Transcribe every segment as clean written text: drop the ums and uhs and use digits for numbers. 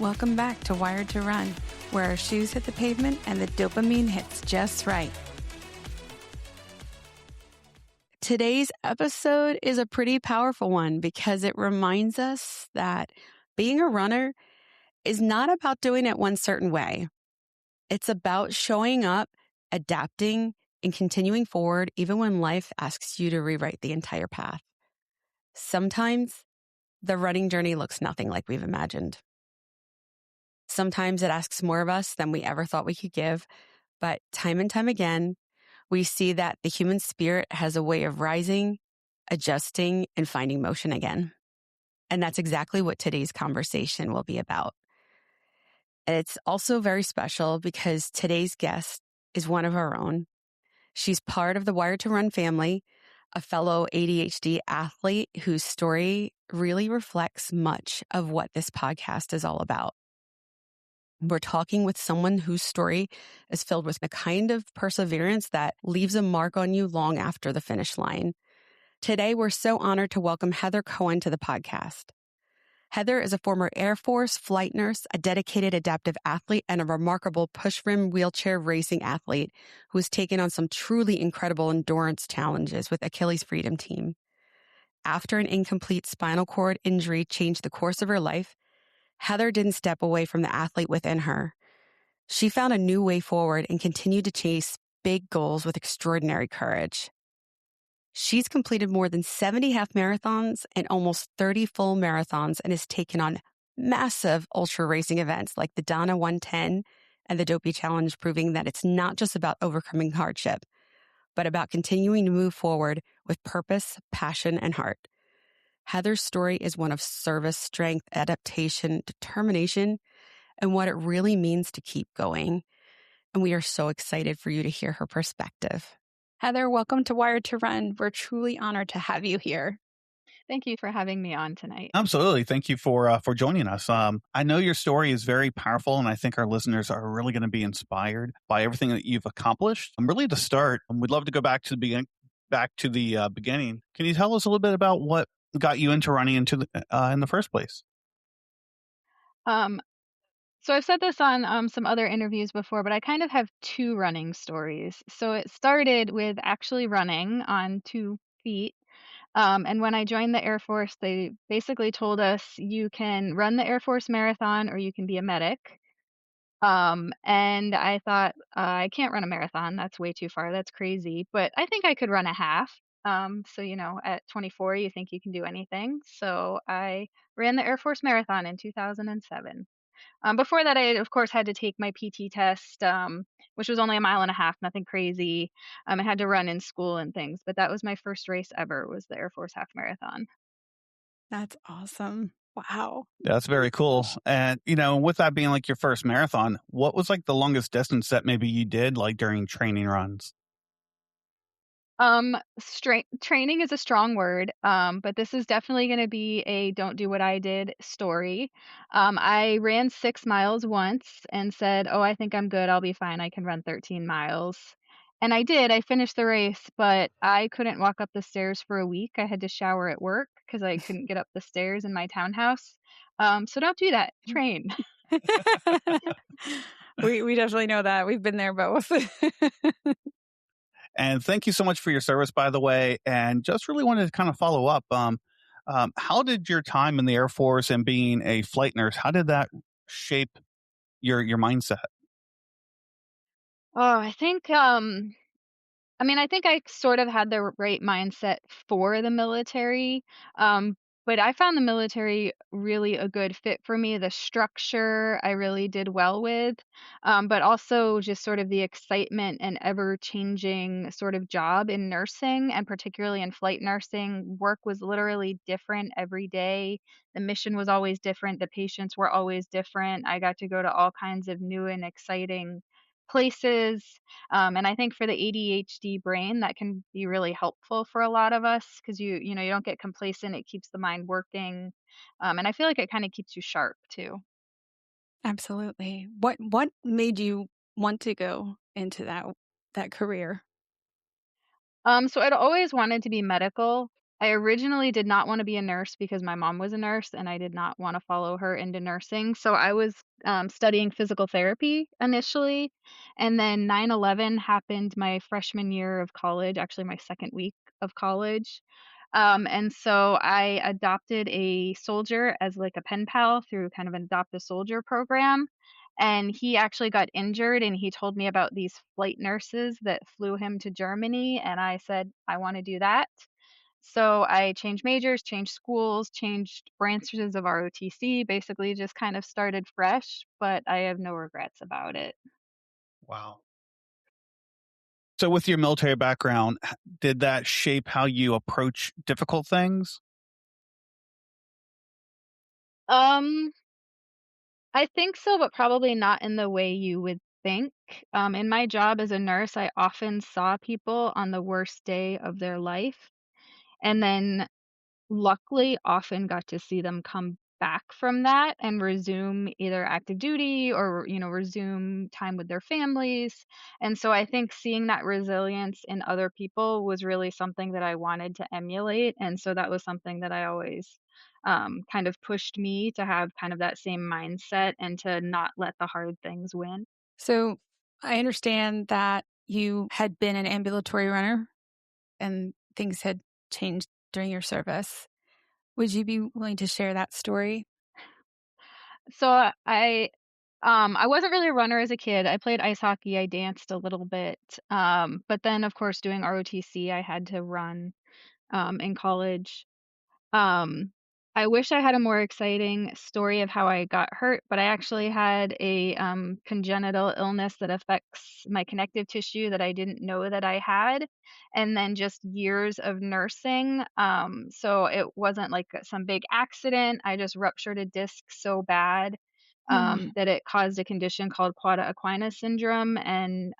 Welcome back to Wired to Run, where our shoes hit the pavement and the dopamine hits just right. Today's episode is a pretty powerful one because it reminds us that being a runner is not about doing it one certain way. It's about showing up, adapting, and continuing forward even when life asks you to rewrite the entire path. Sometimes the running journey looks nothing like we've imagined. Sometimes it asks more of us than we ever thought we could give, but time and time again, we see that the human spirit has a way of rising, adjusting, and finding motion again. And that's exactly what today's conversation will be about. And it's also very special because today's guest is one of our own. She's part of the Wired to Run family, a fellow ADHD athlete whose story really reflects much of what this podcast is all about. We're talking with someone whose story is filled with the kind of perseverance that leaves a mark on you long after the finish line. Today, we're so honored to welcome Heather Cohen to the podcast. Heather is a former Air Force flight nurse, a dedicated adaptive athlete, and a remarkable push-rim wheelchair racing athlete who has taken on some truly incredible endurance challenges with Achilles Freedom Team. After an incomplete spinal cord injury changed the course of her life, Heather didn't step away from the athlete within her. She found a new way forward and continued to chase big goals with extraordinary courage. She's completed more than 70 half marathons and almost 30 full marathons and has taken on massive ultra racing events like the Donna 110 and the Dopey Challenge, proving that it's not just about overcoming hardship, but about continuing to move forward with purpose, passion, and heart. Heather's story is one of service, strength, adaptation, determination, and what it really means to keep going. And we are so excited for you to hear her perspective. Heather, welcome to Wired to Run. We're truly honored to have you here. Thank you for having me on tonight. Absolutely. Thank you for joining us. I know your story is very powerful, and I think our listeners are really going to be inspired by everything that you've accomplished. Really, to start, we'd love to go back to the beginning. Can you tell us a little bit about what got you into running in the first place? So I've said this on some other interviews before, but I kind of have two running stories. So it started with actually running on 2 feet. And when I joined the Air Force, they basically told us you can run the Air Force marathon or you can be a medic. And I thought, I can't run a marathon. That's way too far. That's crazy. But I think I could run a half. So, at 24, you think you can do anything. So I ran the Air Force Marathon in 2007. Before that, I, of course, had to take my PT test, which was only a mile and a half, nothing crazy. I had to run in school and things, but that was my first race ever, was the Air Force Half Marathon. That's awesome. Wow. Yeah, that's very cool. And, with that being like your first marathon, what was like the longest distance that maybe you did like during training runs? Training is a strong word, but this is definitely going to be a don't do what I did story. I ran 6 miles once and said, oh, I think I'm good. I'll be fine. I can run 13 miles. And I did. I finished the race, but I couldn't walk up the stairs for a week. I had to shower at work because I couldn't get up the stairs in my townhouse. So don't do that. Train. We definitely know that. We've been there both. And thank you so much for your service, by the way. And just really wanted to kind of follow up. How did your time in the Air Force and being a flight nurse, how did that shape your mindset? Oh, I think I think I sort of had the right mindset for the military, but I found the military really a good fit for me. The structure I really did well with, but also just sort of the excitement and ever-changing sort of job in nursing, and particularly in flight nursing. Work was literally different every day. The mission was always different. The patients were always different. I got to go to all kinds of new and exciting places. And I think for the ADHD brain, that can be really helpful for a lot of us because you don't get complacent. It keeps the mind working. And I feel like it kind of keeps you sharp too. Absolutely. What made you want to go into that career? So I'd always wanted to be medical. I originally did not wanna be a nurse because my mom was a nurse, and I did not wanna follow her into nursing, so I was, studying physical therapy initially, and then 9/11 happened my freshman year of college, actually my 2nd week of college, and so I adopted a soldier as, like, a pen pal through kind of an adopt a soldier program, and he actually got injured, and he told me about these flight nurses that flew him to Germany, and I said, "I wanna do that." So I changed majors, changed schools, changed branches of ROTC, basically just kind of started fresh, but I have no regrets about it. Wow. So, with your military background, did that shape how you approach difficult things? Um, I think so, but probably not in the way you would think. In my job as a nurse, I often saw people on the worst day of their life, and then luckily often got to see them come back from that and resume either active duty or, resume time with their families. And so I think seeing that resilience in other people was really something that I wanted to emulate. And so that was something that I always kind of pushed me to have kind of that same mindset and to not let the hard things win. So I understand that you had been an ambulatory runner and things had changed during your service. Would you be willing to share that story? So I wasn't really a runner as a kid. I played ice hockey, I danced a little bit. But then of course doing ROTC, I had to run in college. Um, I wish I had a more exciting story of how I got hurt, but I actually had a congenital illness that affects my connective tissue that I didn't know that I had, and then just years of nursing. So it wasn't like some big accident. I just ruptured a disc so bad Mm. that it caused a condition called quad equina syndrome, and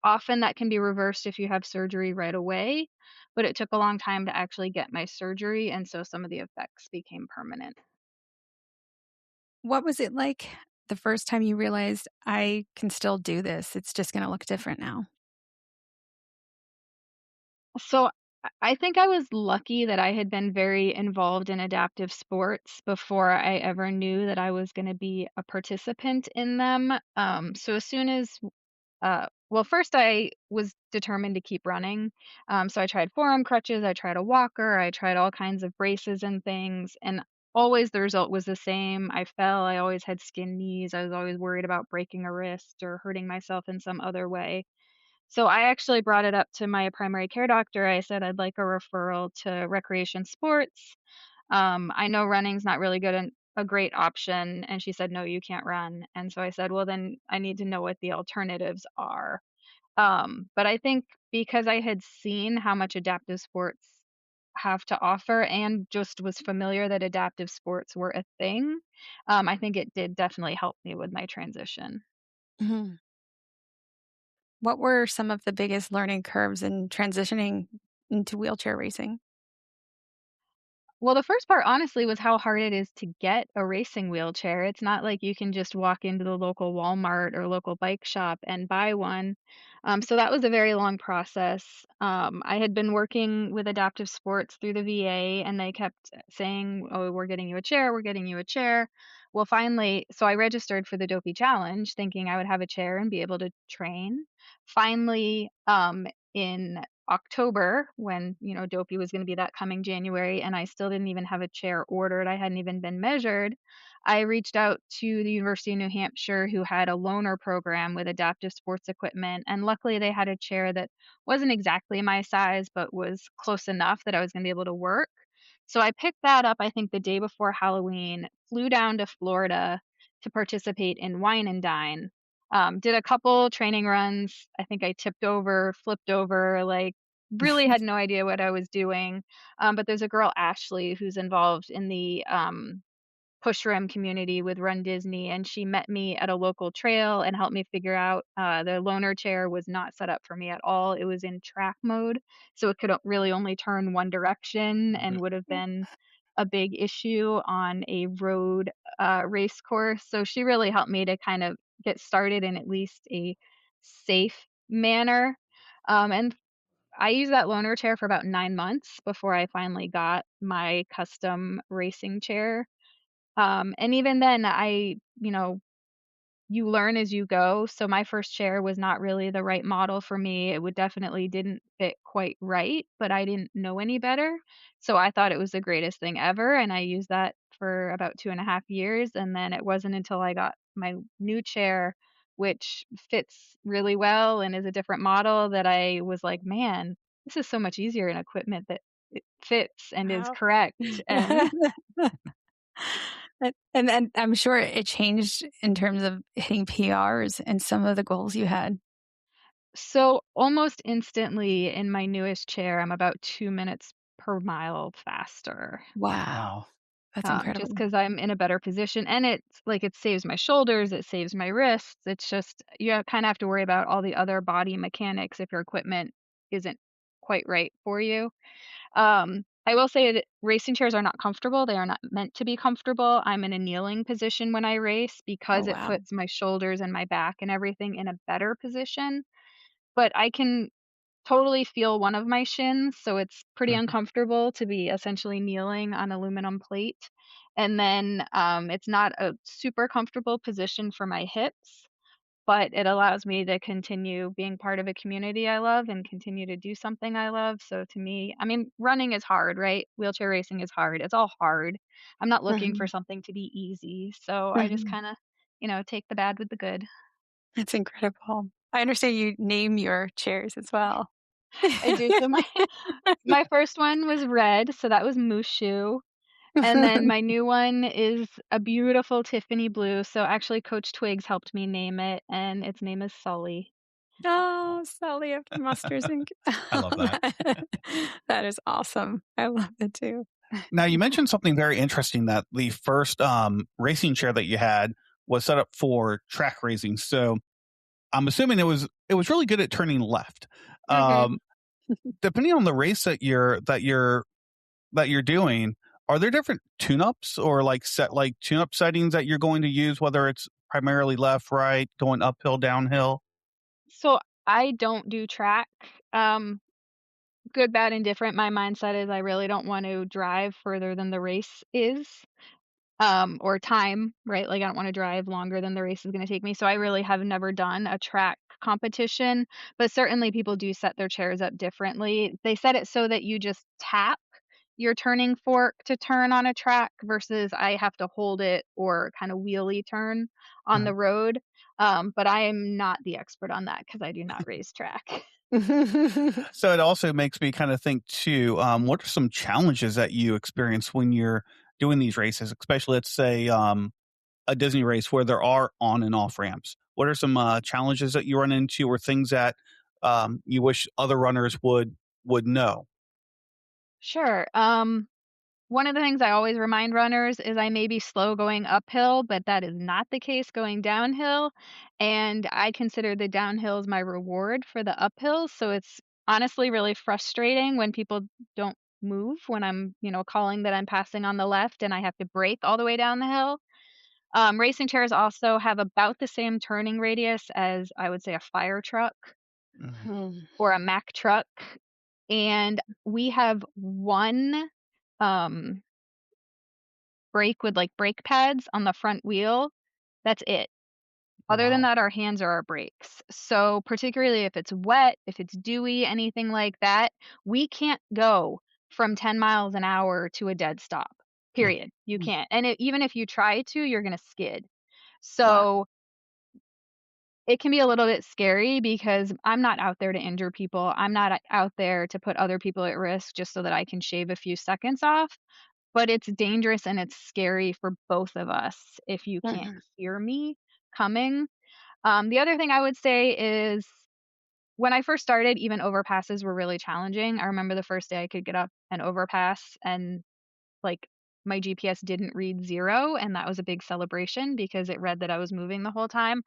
often that can be reversed if you have surgery right away, but it took a long time to actually get my surgery, and so some of the effects became permanent. What was it like the first time you realized I can still do this? It's just going to look different now. So I think I was lucky that I had been very involved in adaptive sports before I ever knew that I was gonna be a participant in them. So as soon as well, first I was determined to keep running. So I tried forearm crutches, I tried a walker, I tried all kinds of braces and things, and always the result was the same. I fell, I always had skin knees, I was always worried about breaking a wrist or hurting myself in some other way. So I actually brought it up to my primary care doctor. I said I'd like a referral to recreation sports. I know running's not really good and a great option. And she said, no, you can't run. And so I said, well, then I need to know what the alternatives are. But I think because I had seen how much adaptive sports have to offer and just was familiar that adaptive sports were a thing, I think it did definitely help me with my transition. Mhm. What were some of the biggest learning curves in transitioning into wheelchair racing? Well, the first part, honestly, was how hard it is to get a racing wheelchair. It's not like you can just walk into the local Walmart or local bike shop and buy one. So that was a very long process. I had been working with adaptive sports through the VA, and they kept saying, "Oh, we're getting you a chair. We're getting you a chair." Well, finally, so I registered for the Dopey Challenge, thinking I would have a chair and be able to train. Finally, in October when, Dopey was gonna be that coming January, and I still didn't even have a chair ordered, I hadn't even been measured. I reached out to the University of New Hampshire who had a loaner program with adaptive sports equipment, and luckily they had a chair that wasn't exactly my size, but was close enough that I was gonna be able to work. So I picked that up, I think, the day before Halloween, flew down to Florida to participate in Wine and Dine. Did a couple training runs. I think I tipped over, flipped over, like, really had no idea what I was doing. But there's a girl, Ashley, who's involved in the push rim community with Run Disney, and she met me at a local trail and helped me figure out the loaner chair was not set up for me at all. It was in track mode, so it could really only turn one direction and would have been a big issue on a road race course. So she really helped me to kind of get started in at least a safe manner. And I used that loaner chair for about 9 months before I finally got my custom racing chair. And even then, you learn as you go. So my first chair was not really the right model for me. It would definitely didn't fit quite right, but I didn't know any better. So I thought it was the greatest thing ever. And I used that for about 2.5 years. And then it wasn't until I got my new chair, which fits really well and is a different model, that I was like, man, this is so much easier in equipment that it fits and is Wow. correct. And And I'm sure it changed in terms of hitting PRs and some of the goals you had. so almost instantly in my newest chair, I'm about 2 minutes per mile faster. Wow. Wow. That's Just incredible. because I'm in a better position, and it's like it saves my shoulders, it saves my wrists. It's just you kind of have to worry about all the other body mechanics if your equipment isn't quite right for you. I will say that racing chairs are not comfortable. They are not meant to be comfortable. I'm in a kneeling position when I race Oh, because it wow. puts my shoulders and my back and everything in a better position. But I can totally feel one of my shins, so it's pretty Mhm. uncomfortable to be essentially kneeling on aluminum plate. And then, it's not a super comfortable position for my hips, but it allows me to continue being part of a community I love and continue to do something I love. So to me, I mean, running is hard, right? Wheelchair racing is hard. It's all hard. I'm not looking for Mhm. something to be easy. So I just Mhm. kinda, take the bad with the good. That's incredible. I understand you name your chairs as well. I do. So my first one was red, so that was Mushu, and then my new one is a beautiful Tiffany blue, so actually Coach Twigs helped me name it, and its name is Sully. Oh, Sally after Mustard Inc. I love that. That is awesome. I love it too. Now, you mentioned something very interesting that the first racing chair that you had was set up for track racing. So I'm assuming it was really good at turning left. Mhm. Um, Depending on the race that you're doing, are there different tune-ups or like tune-up settings that you're going to use, whether it's primarily left, right, going uphill, downhill? So I don't do track. Um, Good, bad, indifferent. My mindset is I really don't want to drive further than the race is. Or time, right? Like, I don't wanna drive longer than the race is gonna take me, so I really have never done a track competition, but certainly people do set their chairs up differently. They set it so that you just tap your turning fork to turn on a track versus I have to hold it or kinda wheelie turn on Mhm. the road, but I am not the expert on that because I do not race track. So it also makes me kind of think too, what are some challenges that you experience when you're doing these races, especially let's say a Disney race where there are on and off ramps? What are some challenges that you run into or things that you wish other runners would know? Sure, one of the things I always remind runners is I may be slow going uphill, but that is not the case going downhill. And I consider the downhills my reward for the uphills. So it's honestly really frustrating when people don't move when I'm, calling that I'm passing on the left and I have to brake all the way down the hill. Racing chairs also have about the same turning radius as I would say a fire truck Mhm. Hmm. or a Mack truck. And we have one um brake with, like, brake pads on the front wheel, that's it. Other than Wow. that, our hands are our brakes. So, particularly if it's wet, if it's dewy, anything like that, we can't go from 10 miles an hour to a dead stop, period. You can't. And even if you try to, you're gonna skid. Wow. So, it can be a little bit scary because I'm not out there to injure people. I'm not out there to put other people at risk just so that I can shave a few seconds off. But it's dangerous and it's scary for both of us if you can't Mhm. hear me coming. The other thing I would say is when I first started, even overpasses were really challenging. I remember the first day I could get up an overpass and like my GPS didn't read 0, and that was a big celebration because it read that I was moving the whole time.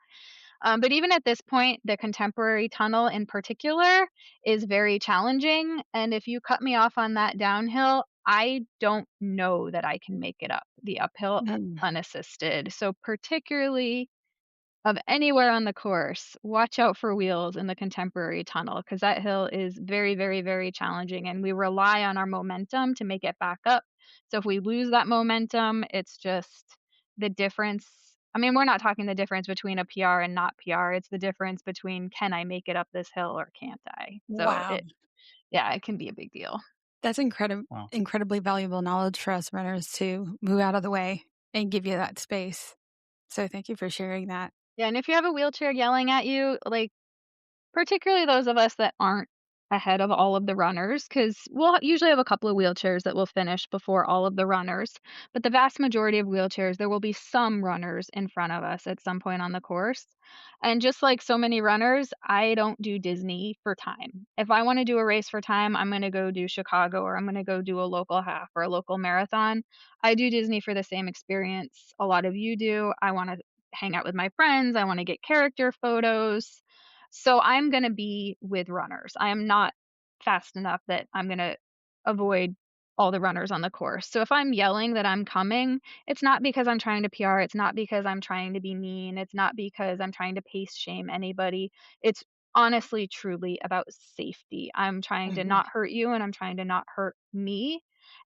But even at this point, the contemporary tunnel in particular is very challenging. And if you cut me off on that downhill, I don't know that I can make it up the uphill Mhm. unassisted. So, particularly of anywhere on the course, watch out for wheels in the contemporary tunnel because that hill is very, very, very challenging, and we rely on our momentum to make it back up. So if we lose that momentum, it's just the difference. I mean, we're not talking the difference between a PR and not PR. It's the difference between can I make it up this hill or can't I? So Wow. yeah, it can be a big deal. That's Wow. incredibly valuable knowledge for us runners to move out of the way and give you that space. So thank you for sharing that. Yeah, and if you have a wheelchair yelling at you, like, particularly those of us that aren't ahead of all of the runners, because 'cause we'll usually have a couple of wheelchairs that will finish before all of the runners, but the vast majority of wheelchairs, there will be some runners in front of us at some point on the course, and just like so many runners, I don't do Disney for time. If I wanna do a race for time, I'm gonna go do Chicago, or I'm gonna go do a local half or a local marathon. I do Disney for the same experience a lot of you do. I wanna hang out with my friends, I wanna get character photos. So I'm gonna be with runners. I am not fast enough that I'm gonna avoid all the runners on the course. So if I'm yelling that I'm coming, it's not because I'm trying to PR, it's not because I'm trying to be mean, it's not because I'm trying to pace shame anybody. It's honestly truly about safety. I'm trying to Mhm. not hurt you and I'm trying to not hurt me.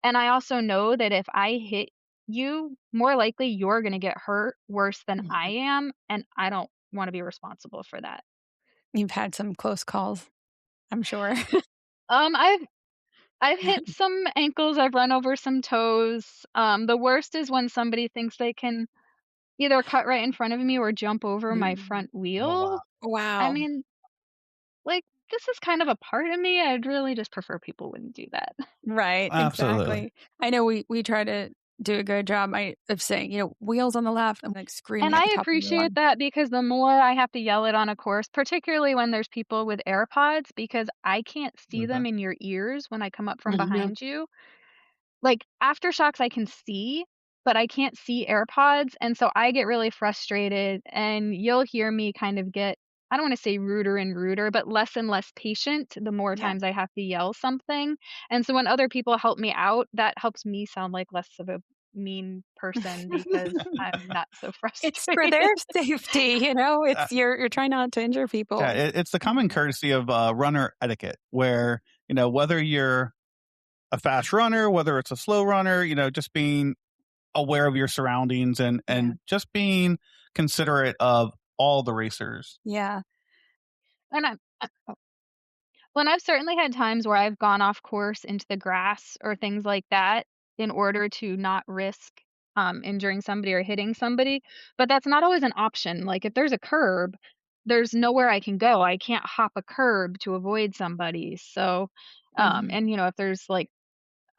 And I also know that if I hit you, more likely you're gonna get hurt worse than I Mhm. am, and I don't wanna be responsible for that. You've had some close calls, I'm sure. Um, I've I've hit some ankles, I've run over some toes. The worst is when somebody thinks they can either cut right in front of me or jump over my Mm. front Oh, wheel. wow. I Wow. mean, like, this is kind of a part of me, I'd really just prefer people wouldn't do that. Right, Absolutely. exactly. I know we try to do a good job of saying, wheels on the left. I'm like And screaming at I the top of my appreciate lungs. that because the more I have to yell it on a course, particularly when there's people with AirPods, because I can't see Mhm. them in your ears when I come up from Mhm. behind you. Like, aftershocks I can see, but I can't see AirPods, and so I get really frustrated, and you'll hear me kind of get, I don't wanna say ruder and ruder, but less and less patient the more Yeah. times I have to yell something, and so when other people help me out, that helps me sound like less of a mean person because I'm not so It's for their frustrated. safety, Uh, it's you're trying not to injure yeah, people. it's the common courtesy of runner etiquette, where whether you're a fast runner, whether it's a slow runner, just being aware of your surroundings Yeah. and just being considerate of all the racers. Yeah. And well, and I've certainly had times where I've gone off course into the grass or things like that in order to not risk, injuring somebody or hitting somebody, but that's not always an option. Like, if there's a curb, there's nowhere I can go. I can't hop a curb to avoid somebody. So, Mhm. and, if there's, like,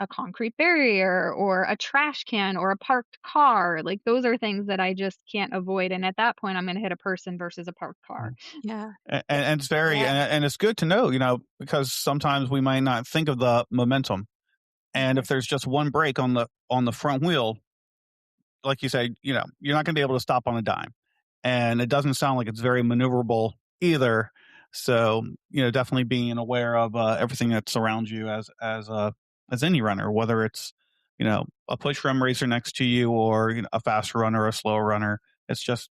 a concrete barrier or a trash can or a parked car, like, those are things that I just can't avoid, and at that point, I'm gonna hit a person versus a parked car. Yeah. Eh, And it's very yeah. and it's good to know, because sometimes we might not think of the momentum. And if Mhm. there's just one brake on the front wheel, like you said, you're not going to be able to stop on a dime. And it doesn't sound like it's very maneuverable either. So, definitely being aware of everything that's around you as any runner, whether it's a push rim racer next to you or a fast runner or a slow runner. It's just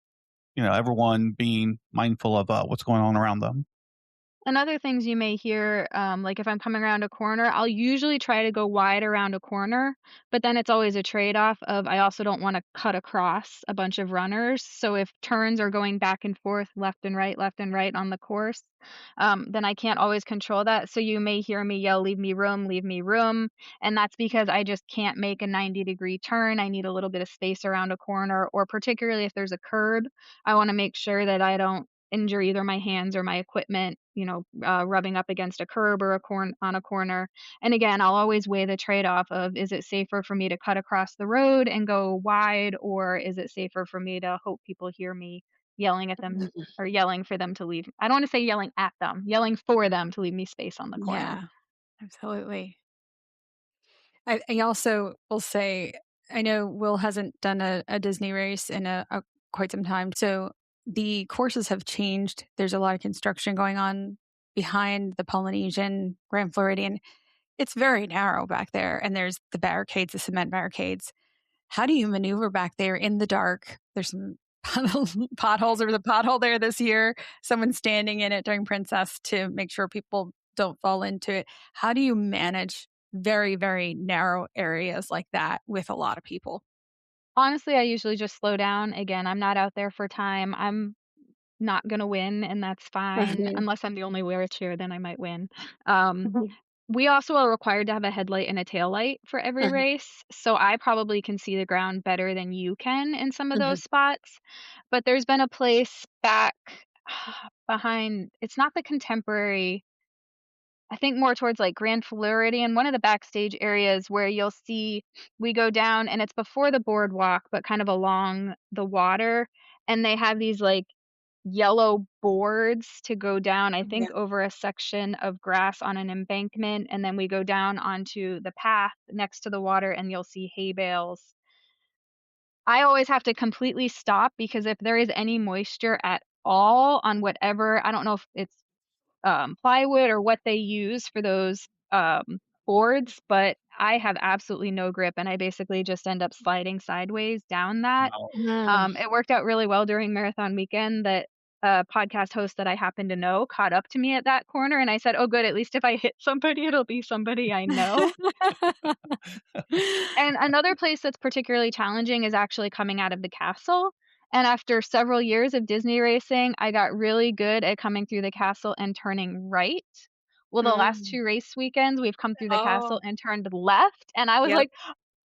everyone being mindful of what's going on around them. And other things you may hear, like if I'm coming around a corner, I'll usually try to go wide around a corner, but then it's always a trade-off of I also don't want to cut across a bunch of runners. So if turns are going back and forth, left and right on the course, then I can't always control that. So you may hear me yell, leave me room, leave me room. And that's because I just can't make a 90-degree turn. I need a little bit of space around a corner, or particularly if there's a curb, I want to make sure that I don't injure either my hands or my equipment, rubbing up against a curb or on a corner. And again, I'll always weigh the trade-off of is it safer for me to cut across the road and go wide, or is it safer for me to hope people hear me yelling at them Mhm. or yelling for them to leave. I don't want to say yelling at them, yelling for them to leave me space on the corner. Yeah, absolutely. I also will say, I know Will hasn't done a Disney race in a quite some time, so the courses have changed. There's a lot of construction going on behind the Polynesian Grand Floridian. It's very narrow back there, and there's the barricades, the cement barricades. How do you maneuver back there in the dark? There's some potholes. There was a pothole there this year. Someone standing in it during Princess to make sure people don't fall into it. How do you manage very, very narrow areas like that with a lot of people? Honestly, I usually just slow down. Again, I'm not out there for time. I'm not gonna win, and that's fine, Mhm. unless I'm the only wheelchair, then I might win. Um, we also are required to have a headlight and a tail light for every Mhm. race, so I probably can see the ground better than you can in some of Mhm. those spots, but there's been a place back behind, it's not the Contemporary, I think more towards, like, Grand Floridian, one of the backstage areas where you'll see we go down and it's before the boardwalk, but kind of along the water, and they have these, like, yellow boards to go down, I Yeah. think, over a section of grass on an embankment, and then we go down onto the path next to the water, and you'll see hay bales. I always have to completely stop because if there is any moisture at all on whatever, I don't know if it's plywood or what they use for those, boards, but I have absolutely no grip, and I basically just end up sliding sideways down that. Wow. Mm. It worked out really well during marathon weekend that a podcast host that I happen to know caught up to me at that corner, and I said, "Oh, good, at least if I hit somebody, it'll be somebody I know." And another place that's particularly challenging is actually coming out of the castle. And after several years of Disney racing, I got really good at coming through the castle and turning right. Well, the last Mm. 2 race weekends, we've come through the castle Oh, and turned left, and I was yep. like,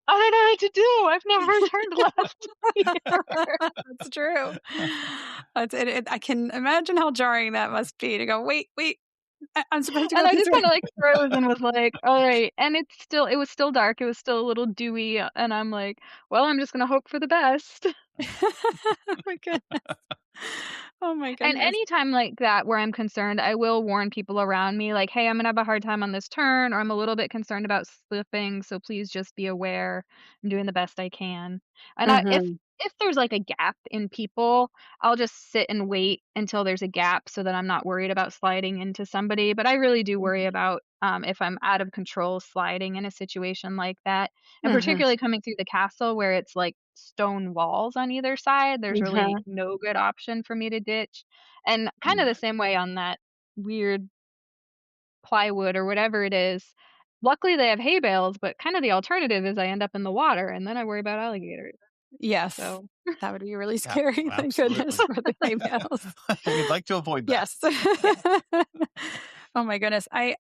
"I don't know what to do. I've never turned left here." That's true. I can imagine how jarring that must be to go, wait, wait, I'm supposed to And go I this just way. kinda, like, froze and was like, "Alright." And it was still dark, it was still a little dewy, and I'm like, "Well, I'm just gonna hope for the best." Oh my goodness. Oh my And goodness. anytime like that where I'm concerned, I will warn people around me like, "Hey, I'm gonna have a hard time on this turn," or, "I'm a little bit concerned about slipping, so please just be aware. I'm doing the best I can." And Mhm. if there's like a gap in people, I'll just sit and wait until there's a gap so that I'm not worried about sliding into somebody, but I really do worry about, if I'm out of control sliding in a situation like that, and Mhm. particularly coming through the castle where it's, like, stone walls on either side, there's really Mhm. no good option for me to ditch. And kinda the Right. same way on that weird plywood or whatever it is. Luckily, they have hay bales, but kinda the alternative is I end up in the water, and then I worry about alligators. Yes, So that would be really Yeah, scary. Thank goodness absolutely. for the hay bales. We'd like to avoid that. Yes. yeah. Oh my goodness. I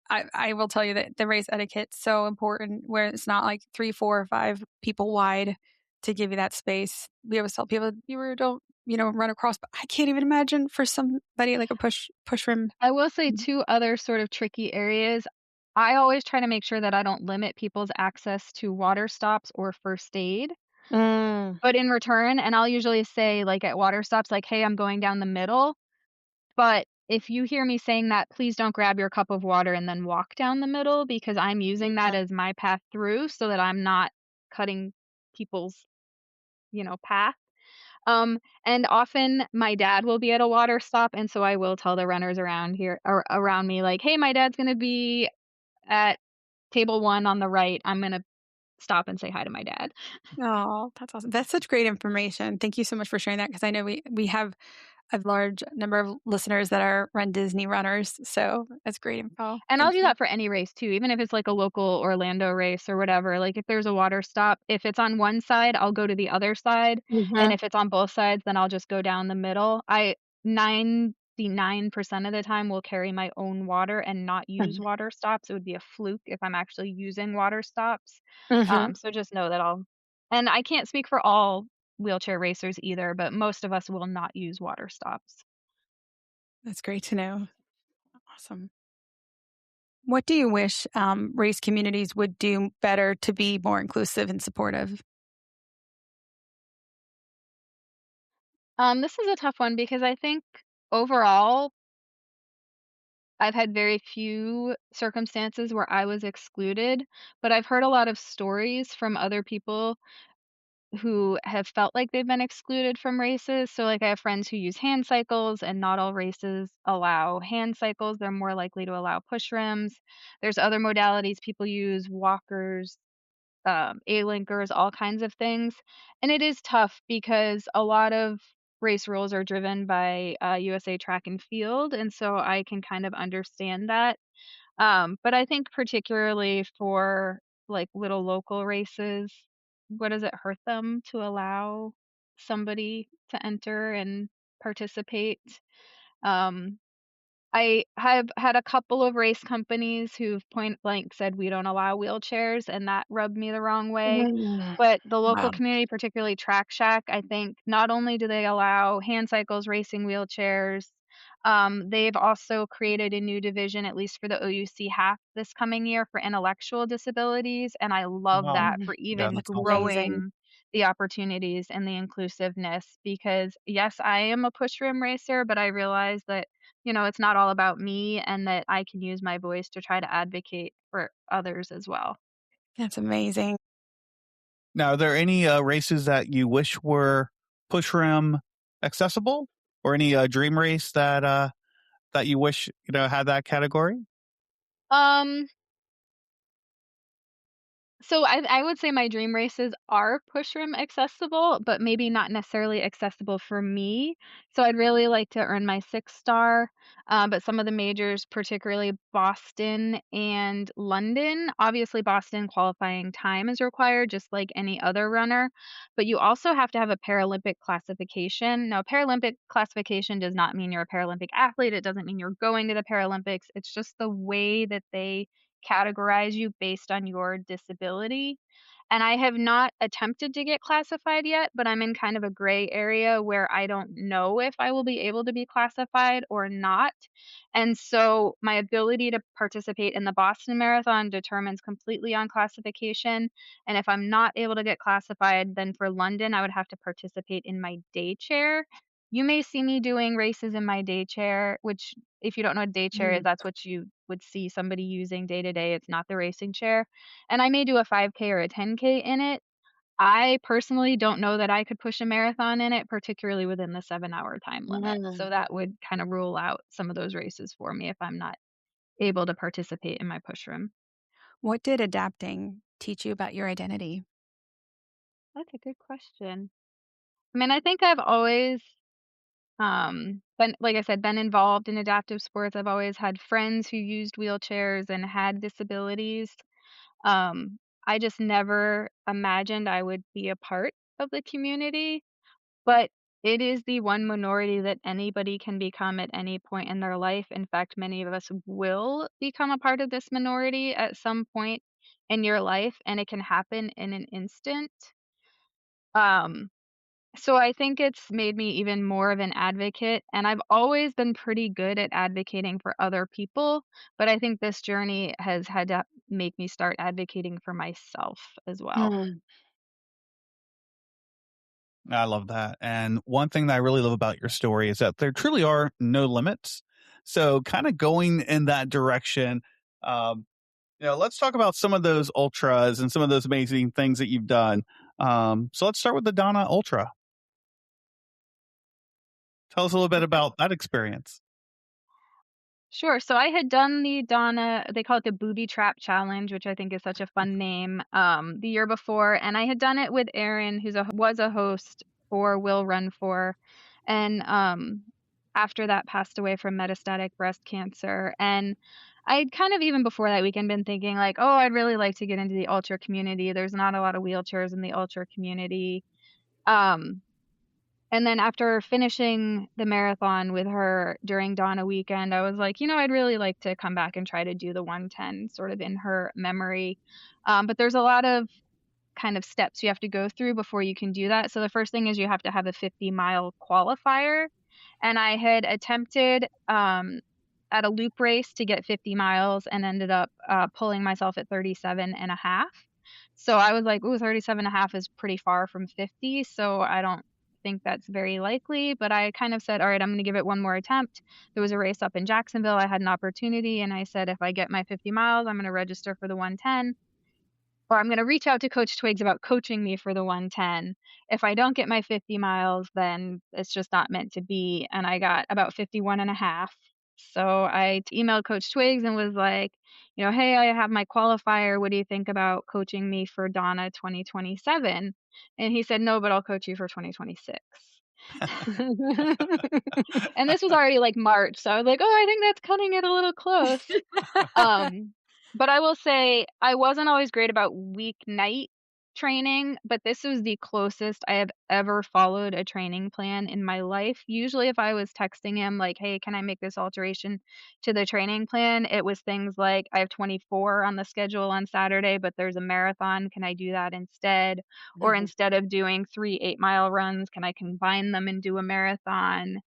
will tell you that the race etiquette's so important where it's not like 3, 4, or 5 people wide to give you that space. We always tell people, "You don't, run across," but I can't even imagine for somebody like a push rim. I will say 2 other sort of tricky areas. I always try to make sure that I don't limit people's access to water stops or first aid. Mm. But in return, and I'll usually say, like, at water stops, like, "Hey, I'm going down the middle," but if you hear me saying that, please don't grab your cup of water and then walk down the middle because I'm using that Yeah. as my path through so that I'm not cutting people's, path. And often my dad will be at a water stop, and so I will tell the runners around here or around me, like, "Hey, my dad's gonna be at table 1 on the right. I'm gonna stop and say hi to my dad." Oh, that's awesome. That's such great information. Thank you so much for sharing that because I know we have a large number of listeners that are run Disney runners, so that's great info. And I'll Thank do you. that for any race too, even if it's like a local Orlando race or whatever. Like if there's a water stop, if it's on one side, I'll go to the other side. And Mhm. if it's on both sides, then I'll just go down the middle. I 99% of the time will carry my own water and not use Mhm. water stops. It would be a fluke if I'm actually using water stops. Mhm. So just know that and I can't speak for all wheelchair racers either, but most of us will not use water stops. That's great to know. Awesome. What do you wish race communities would do better to be more inclusive and supportive? This is a tough one because I think overall I've had very few circumstances where I was excluded, but I've heard a lot of stories from other people who have felt like they've been excluded from races. So, like, I have friends who use hand cycles, and not all races allow hand cycles. They're more likely to allow push rims. There's other modalities people use, walkers, A linkers, all kinds of things. And it is tough because a lot of race rules are driven by USA Track and Field, and so I can kind of understand that. But I think particularly for like little local races, what does it hurt them to allow somebody to enter and participate? Um, I have had a couple of race companies who've point blank said we don't allow wheelchairs, and that rubbed me the wrong way. Mm. But the local Wow. community, particularly Track Shack, I think not only do they allow hand cycles, racing wheelchairs, they've also created a new division, at least for the OUC half this coming year, for intellectual disabilities. And I love Wow. that Mm. for Yeah, even That's that's awesome. amazing. growing the opportunities and the inclusiveness. Because yes, I am a push room racer, but I realize that it's not all about me and that I can use my voice to try to advocate for others as well. That's amazing. Now, are there any races that you wish were push rim accessible, or any dream race that you wish had that category? Um, So I would say my dream races are push room accessible, but maybe not necessarily accessible for me. So I'd really like to earn my 6 star, but some of the majors, particularly Boston and London, obviously Boston qualifying time is required, just like any other runner. But you also have to have a Paralympic classification. Now, Paralympic classification does not mean you're a Paralympic athlete. It doesn't mean you're going to the Paralympics. It's just the way that they categorize you based on your disability. And I have not attempted to get classified yet, but I'm in kind of a gray area where I don't know if I will be able to be classified or not. And so my ability to participate in the Boston Marathon determines completely on classification. And if I'm not able to get classified, then for London, I would have to participate in my day chair. You may see me doing races in my day chair, which, if you don't know what day chair is, Mm. that's what you would see somebody using day to day. It's not the racing chair. And I may do a 5K or a 10K in it. I personally don't know that I could push a marathon in it, particularly within the 7 hour time limit. So Mm. that would kind of rule out some of those races for me if I'm not able to participate in my push room. What did adapting teach you about your identity? That's a good question. I mean, I think I've always been, like I said, been involved in adaptive sports. I've always had friends who used wheelchairs and had disabilities. Um, I just never imagined I would be a part of the community, but it is the one minority that anybody can become at any point in their life. In fact, many of us will become a part of this minority at some point in your life, and it can happen in an instant. Um, so I think it's made me even more of an advocate, and I've always been pretty good at advocating for other people, but I think this journey has had to make me start advocating for myself as well. Mm. I love that. And one thing that I really love about your story is that there truly are no limits. So, kind of going in that direction, um, let's talk about some of those ultras and some of those amazing things that you've done. So, let's start with the Donna Ultra. Tell us a little bit Okay. about that experience. Sure. So I had done the Donna, they call it the Booby Trap Challenge, which I think is such a fun name, the year before, and I had done it with Aaron, who's was a host for Will Run For, and after that passed away from metastatic breast cancer. And I'd kind of even before that weekend been thinking like, oh, I'd really like to get into the ultra community. There's not a lot of wheelchairs in the ultra community. Um, and then after finishing the marathon with her during Donna weekend, I was like, I'd really like to come back and try to do the 110 sort of in her memory. But there's a lot of kind of steps you have to go through before you can do that. So the first thing is you have to have a 50-mile qualifier. And I had attempted at a loop race to get 50 miles and ended up pulling myself at 37 and a half. So I was like, ooh, 37 and a half is pretty far from 50. So I don't think that's very likely. But I kind of said, all right, I'm going to give it one more attempt. There was a race up in Jacksonville. I had an opportunity. And I said, if I get my 50 miles, I'm going to register for the 110, or I'm going to reach out to Coach Twiggs about coaching me for the 110. If I don't get my 50 miles, then it's just not meant to be. And I got about 51 and a half. So I emailed Coach Twiggs and was like, hey, I have my qualifier. What do you think about coaching me for Donna 2027? And he said, no, but I'll coach you for 2026. And this was already like March, so I was like, oh, I think that's cutting it a little close. But I will say I wasn't always great about weeknight training, but this was the closest I have ever followed a training plan in my life. Usually, if I was texting him, like, hey, can I make this alteration to the training plan? It was things like, I have 24 on the schedule on Saturday, but there's a marathon. Can I do that instead? Or instead of doing 3 8-mile runs, can I combine them and do a marathon?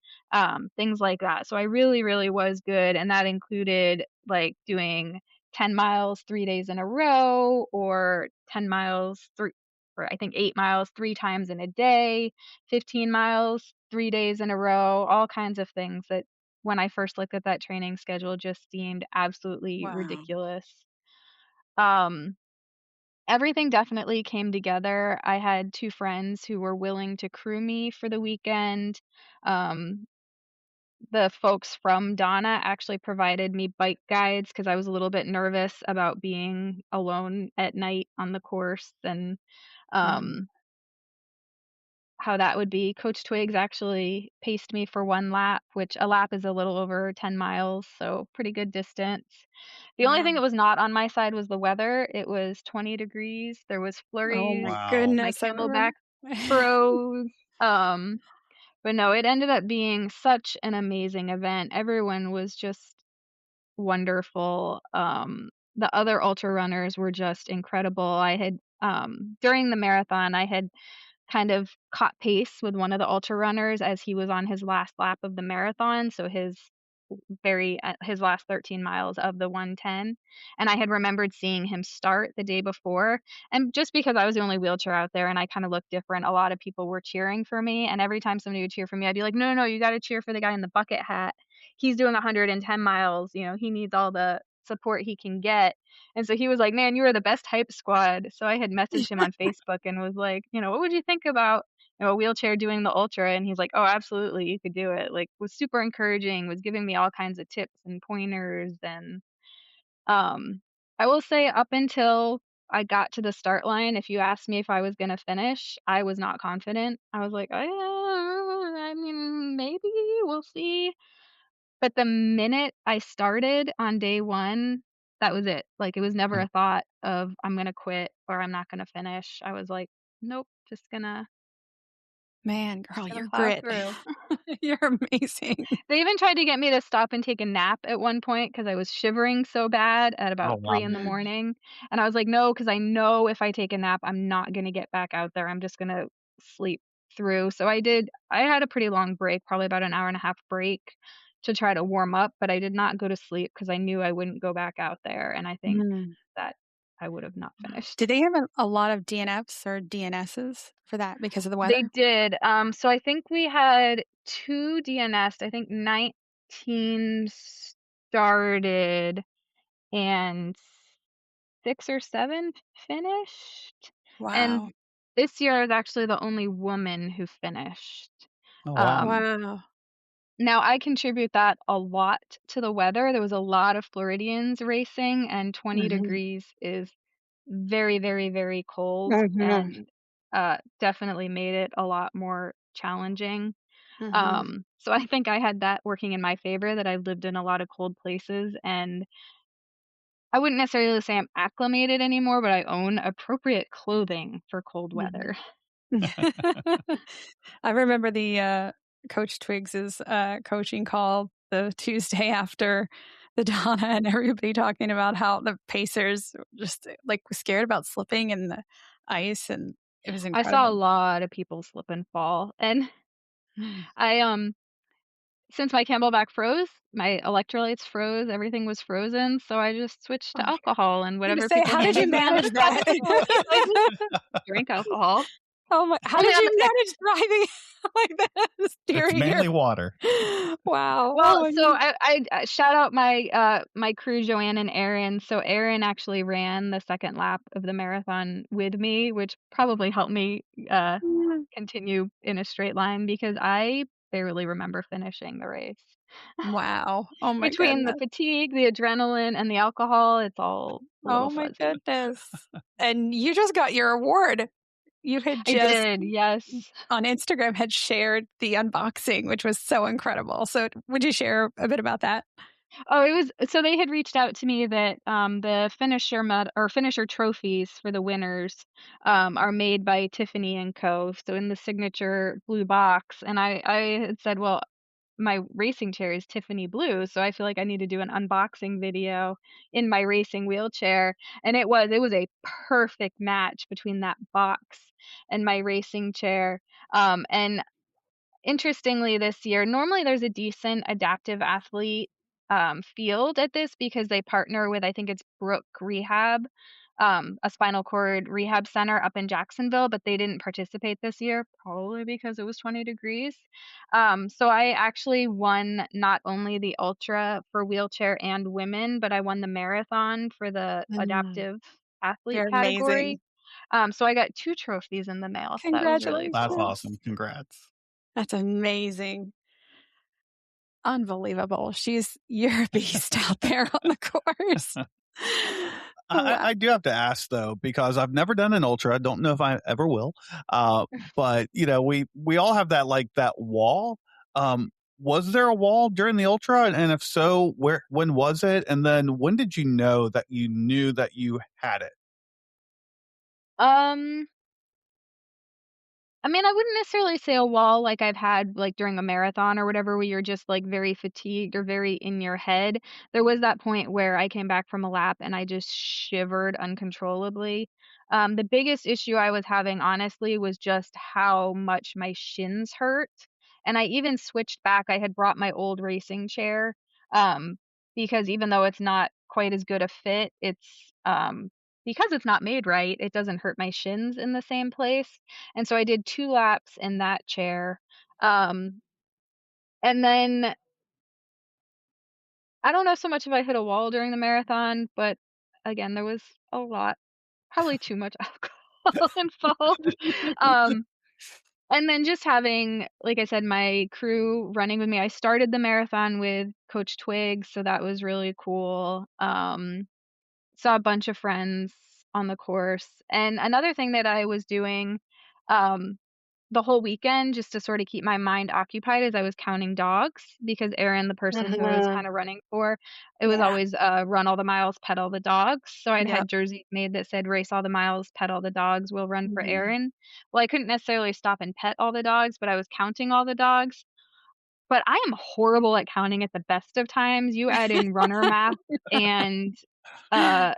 Things like that. So I really, really was good. And that included like doing 10 miles 3 days in a row, or 10 miles, or I think 8 miles 3 times in a day, 15 miles 3 days in a row, all kinds of things that when I first looked at that training schedule just seemed absolutely Wow. ridiculous. Um, Everything definitely came together. I had 2 friends who were willing to crew me for the weekend. Um, the folks from Donna actually provided me bike guides because I was a little bit nervous about being alone at night on the course, and um, how that would be. Coach Twiggs actually paced me for 1 lap, which a lap is a little over 10 miles, so pretty good distance. The only Wow. thing that was not on my side was the weather. It was 20 degrees. There was Oh flurries. my Wow. My goodness. I camelback remember. froze. But no, it ended up being such an amazing event. Everyone was just wonderful. The other ultra runners were just incredible. I had during the marathon, I had kind of caught pace with one of the ultra runners as he was on his last lap of the marathon, so his last 13 miles of the 110, and I had remembered seeing him start the day before, and just because I was the only wheelchair out there and I kind of looked different, a lot of people were cheering for me, and every time somebody would cheer for me, I'd be like, no, you got to cheer for the guy in the bucket hat. He's doing 110 miles, he needs all the support he can get. And so he was like, man, you are the best hype squad. So I had messaged him on Facebook and was like, what would you think about a wheelchair doing the ultra? And he's like, oh, absolutely, you could do it. Like, was super encouraging, was giving me all kinds of tips and pointers. And I will say, up until I got to the start line, if you asked me if I was going to finish, I was not confident. I was like, I mean, maybe we'll see. But the minute I started on day 1, that was it. Like, it was never a thought of I'm gonna quit or I'm not gonna finish. I was like, "Nope, just gonna Man, girl, your plow grit. through." You're amazing. They even tried to get me to stop and take a nap at one point because I was shivering so bad at Oh, about 3 wow. in the morning, and I was like, "No, because I know if I take a nap, I'm not gonna get back out there. I'm just gonna sleep through." So I had a pretty long break, probably about an hour and a half break to try to warm up, but I did not go to sleep because I knew I wouldn't go back out there, and I think Mm. that I would have not finished. Did they have a lot of DNFs or DNSs for that because of the They weather? did. So I think we had 2 DNS. I think 19 started and 6 or 7 finished. And Wow. this year is actually the only woman who finished. Oh, wow. Um, Wow. Now I contribute that a lot to the weather. There was a lot of Floridians racing, and 20 Mhm. degrees is very, very, very cold, Mhm. and definitely made it a lot more challenging. Mhm. So I think I had that working in my favor, that I've lived in a lot of cold places, and I wouldn't necessarily say I'm acclimated anymore, but I own appropriate clothing for cold Mhm. weather. I remember the Coach Twiggs's coaching call the Tuesday after the Donna, and everybody talking about how the Pacers just like was scared about slipping in the ice, and it was I saw a incredible. lot of people slip and fall, and Mm. I since my Camelback froze, my electrolytes froze, everything was frozen, so I just switched Oh to my God. alcohol, and I'm gonna whatever say, people how did you handed me on the manage side that? of the road, I just drink alcohol. Oh my! How I mean, did you manage driving like that? It's Steering your mainly water. wow! Oh well, my so God. I shout out my crew, Joanne and Aaron. So Aaron actually ran the second lap of the marathon with me, which probably helped me continue in a straight line because I barely remember finishing the race. Wow! Oh my Between the goodness! fatigue, the adrenaline, and the alcohol, it's all a little Oh my fuzzy. goodness! And you just got your award. you had I just did, yes. on Instagram had shared the unboxing, which was so incredible. So would you share a bit about that? Oh, it was so they had reached out to me that the finisher trophies for the winners are made by Tiffany and Co. So in the signature blue box, and I had said, well, my racing chair is Tiffany blue, so I feel like I need to do an unboxing video in my racing wheelchair, and it was a perfect match between that box and my racing chair. And interestingly, this year, normally there's a decent adaptive athlete field at this because they partner with, I think it's Brook Rehab, a spinal cord rehab center up in Jacksonville, but they didn't participate this year, probably because it was 20 degrees. So I actually won not only the ultra for wheelchair and women, but I won the marathon for the Mm, adaptive athlete you're category. amazing. So I got 2 trophies in the mail, so that was really That's cool. awesome. Congratulations. Congrats. That's amazing. Unbelievable. You're a beast out there on the course. Wow. I do have to ask though, because I've never done an ultra. I don't know if I ever will. But we all have that like that wall. Um, was there a wall during the ultra? And if so, when was it? And then when did you know that you knew that you had it? Um, I mean, I wouldn't necessarily say a wall like I've had like during a marathon or whatever where you're just like very fatigued or very in your head. There was that point where I came back from a lap and I just shivered uncontrollably. The biggest issue I was having, honestly, was just how much my shins hurt. And I even switched back. I had brought my old racing chair um, because even though it's not quite as good a fit, because it's not made right, it doesn't hurt my shins in the same place. And so I did 2 laps in that chair. Um, and then I don't know so much if I hit a wall during the marathon, but again, there was a lot, probably too much alcohol involved. Um, and then just having, like I said, my crew running with me. I started the marathon with Coach Twig, so that was really cool. Saw a bunch of friends on the course. And another thing that I was doing, um, the whole weekend just to sort of keep my mind occupied as I was counting dogs because Erin, the person who I was Mhm. kind of running for, it was Yeah. always run all the miles, pet all the dogs. So I'd Yep. had jerseys made that said race all the miles, pet all the dogs, will run for Mhm. Erin. Well, I couldn't necessarily stop and pet all the dogs, but I was counting all the dogs. But I am horrible at counting at the best of times. You add in runner math and uh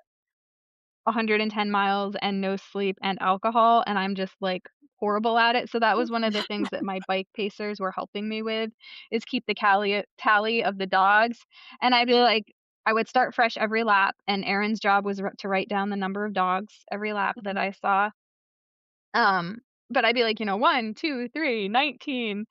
110 miles and no sleep and alcohol, and I'm just, like, horrible at it, so that was one of the things that my bike pacers were helping me with, is keep the tally of the dogs, and I'd be like I would start fresh every lap, and Erin's job was to write down the number of dogs every lap that I saw, um, but I'd be like, 1, 2, 3, 19,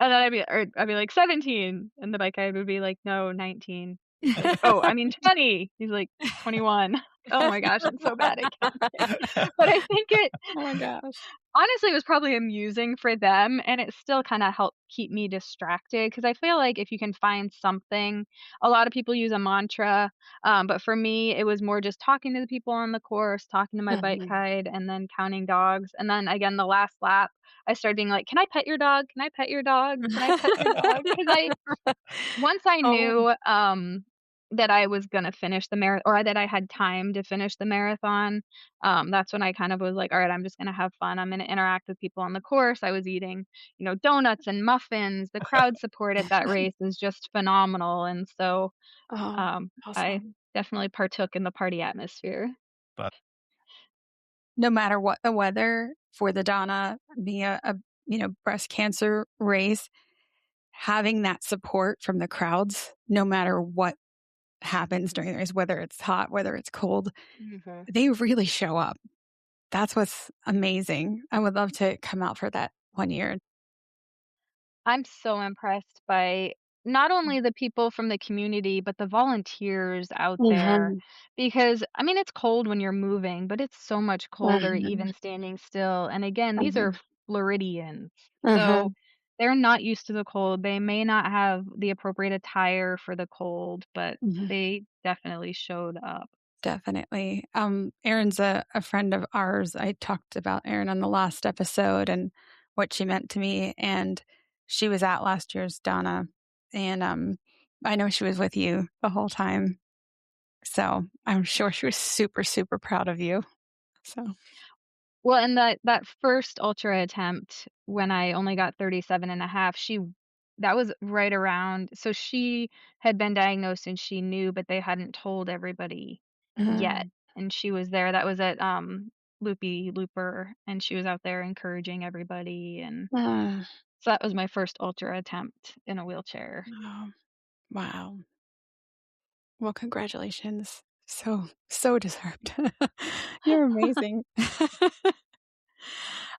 and then I'd be like, 17, and the bike guide would be like, "No, 19." Like, "Oh, I mean 20." He's like, 21. Oh my gosh, I'm so bad at counting. But I think it Oh my gosh. honestly was probably amusing for them, and it still kinda helped keep me distracted because I feel like if you can find something a lot of people use a mantra, but for me, it was more just talking to the people on the course, talking to my bike Mhm. guide, and then counting dogs, and then again, the last lap, I started being like, "Can I pet your dog? Can I pet your dog? Can I pet your dog?" Because once I Oh. knew, that I was gonna finish the marathon, or that I had time to finish the marathon, that's when I kind of was like, "Alright, I'm just gonna have fun. I'm gonna interact with people on the course." I was eating, donuts and muffins. The crowd support at that race is just phenomenal, and so, Oh, I awesome. definitely partook in the party atmosphere. But No matter what the weather for the Donna being breast cancer race, having that support from the crowds, no matter what happens during the race, whether it's hot, whether it's cold, Mhm. they really show up. That's what's amazing. I would love to come out for that one year. I'm so impressed by not only the people from the community, but the volunteers out there Mhm, because, I mean, it's cold when you're moving, but it's so much colder mhm, even standing still. And again, these are mhm, Floridians. So mhm. they're not used to the cold. They may not have the appropriate attire for the cold, but Mhm. they definitely showed up. Definitely. Erin's a friend of ours. I talked about Erin on the last episode and what she meant to me. And she was at last year's Donna. And I know she was with you the whole time. So I'm sure she was super, super proud of you. So Well, and that first ultra attempt when I only got 37 and a half, that was right around, so she had been diagnosed and she knew, but they hadn't told everybody yet. mm, And she was there. That was at Loopy Looper, and she was out there encouraging everybody, and uh, so that was my first ultra attempt in a wheelchair. oh, wow. Well, congratulations. So, so deserved. You're amazing.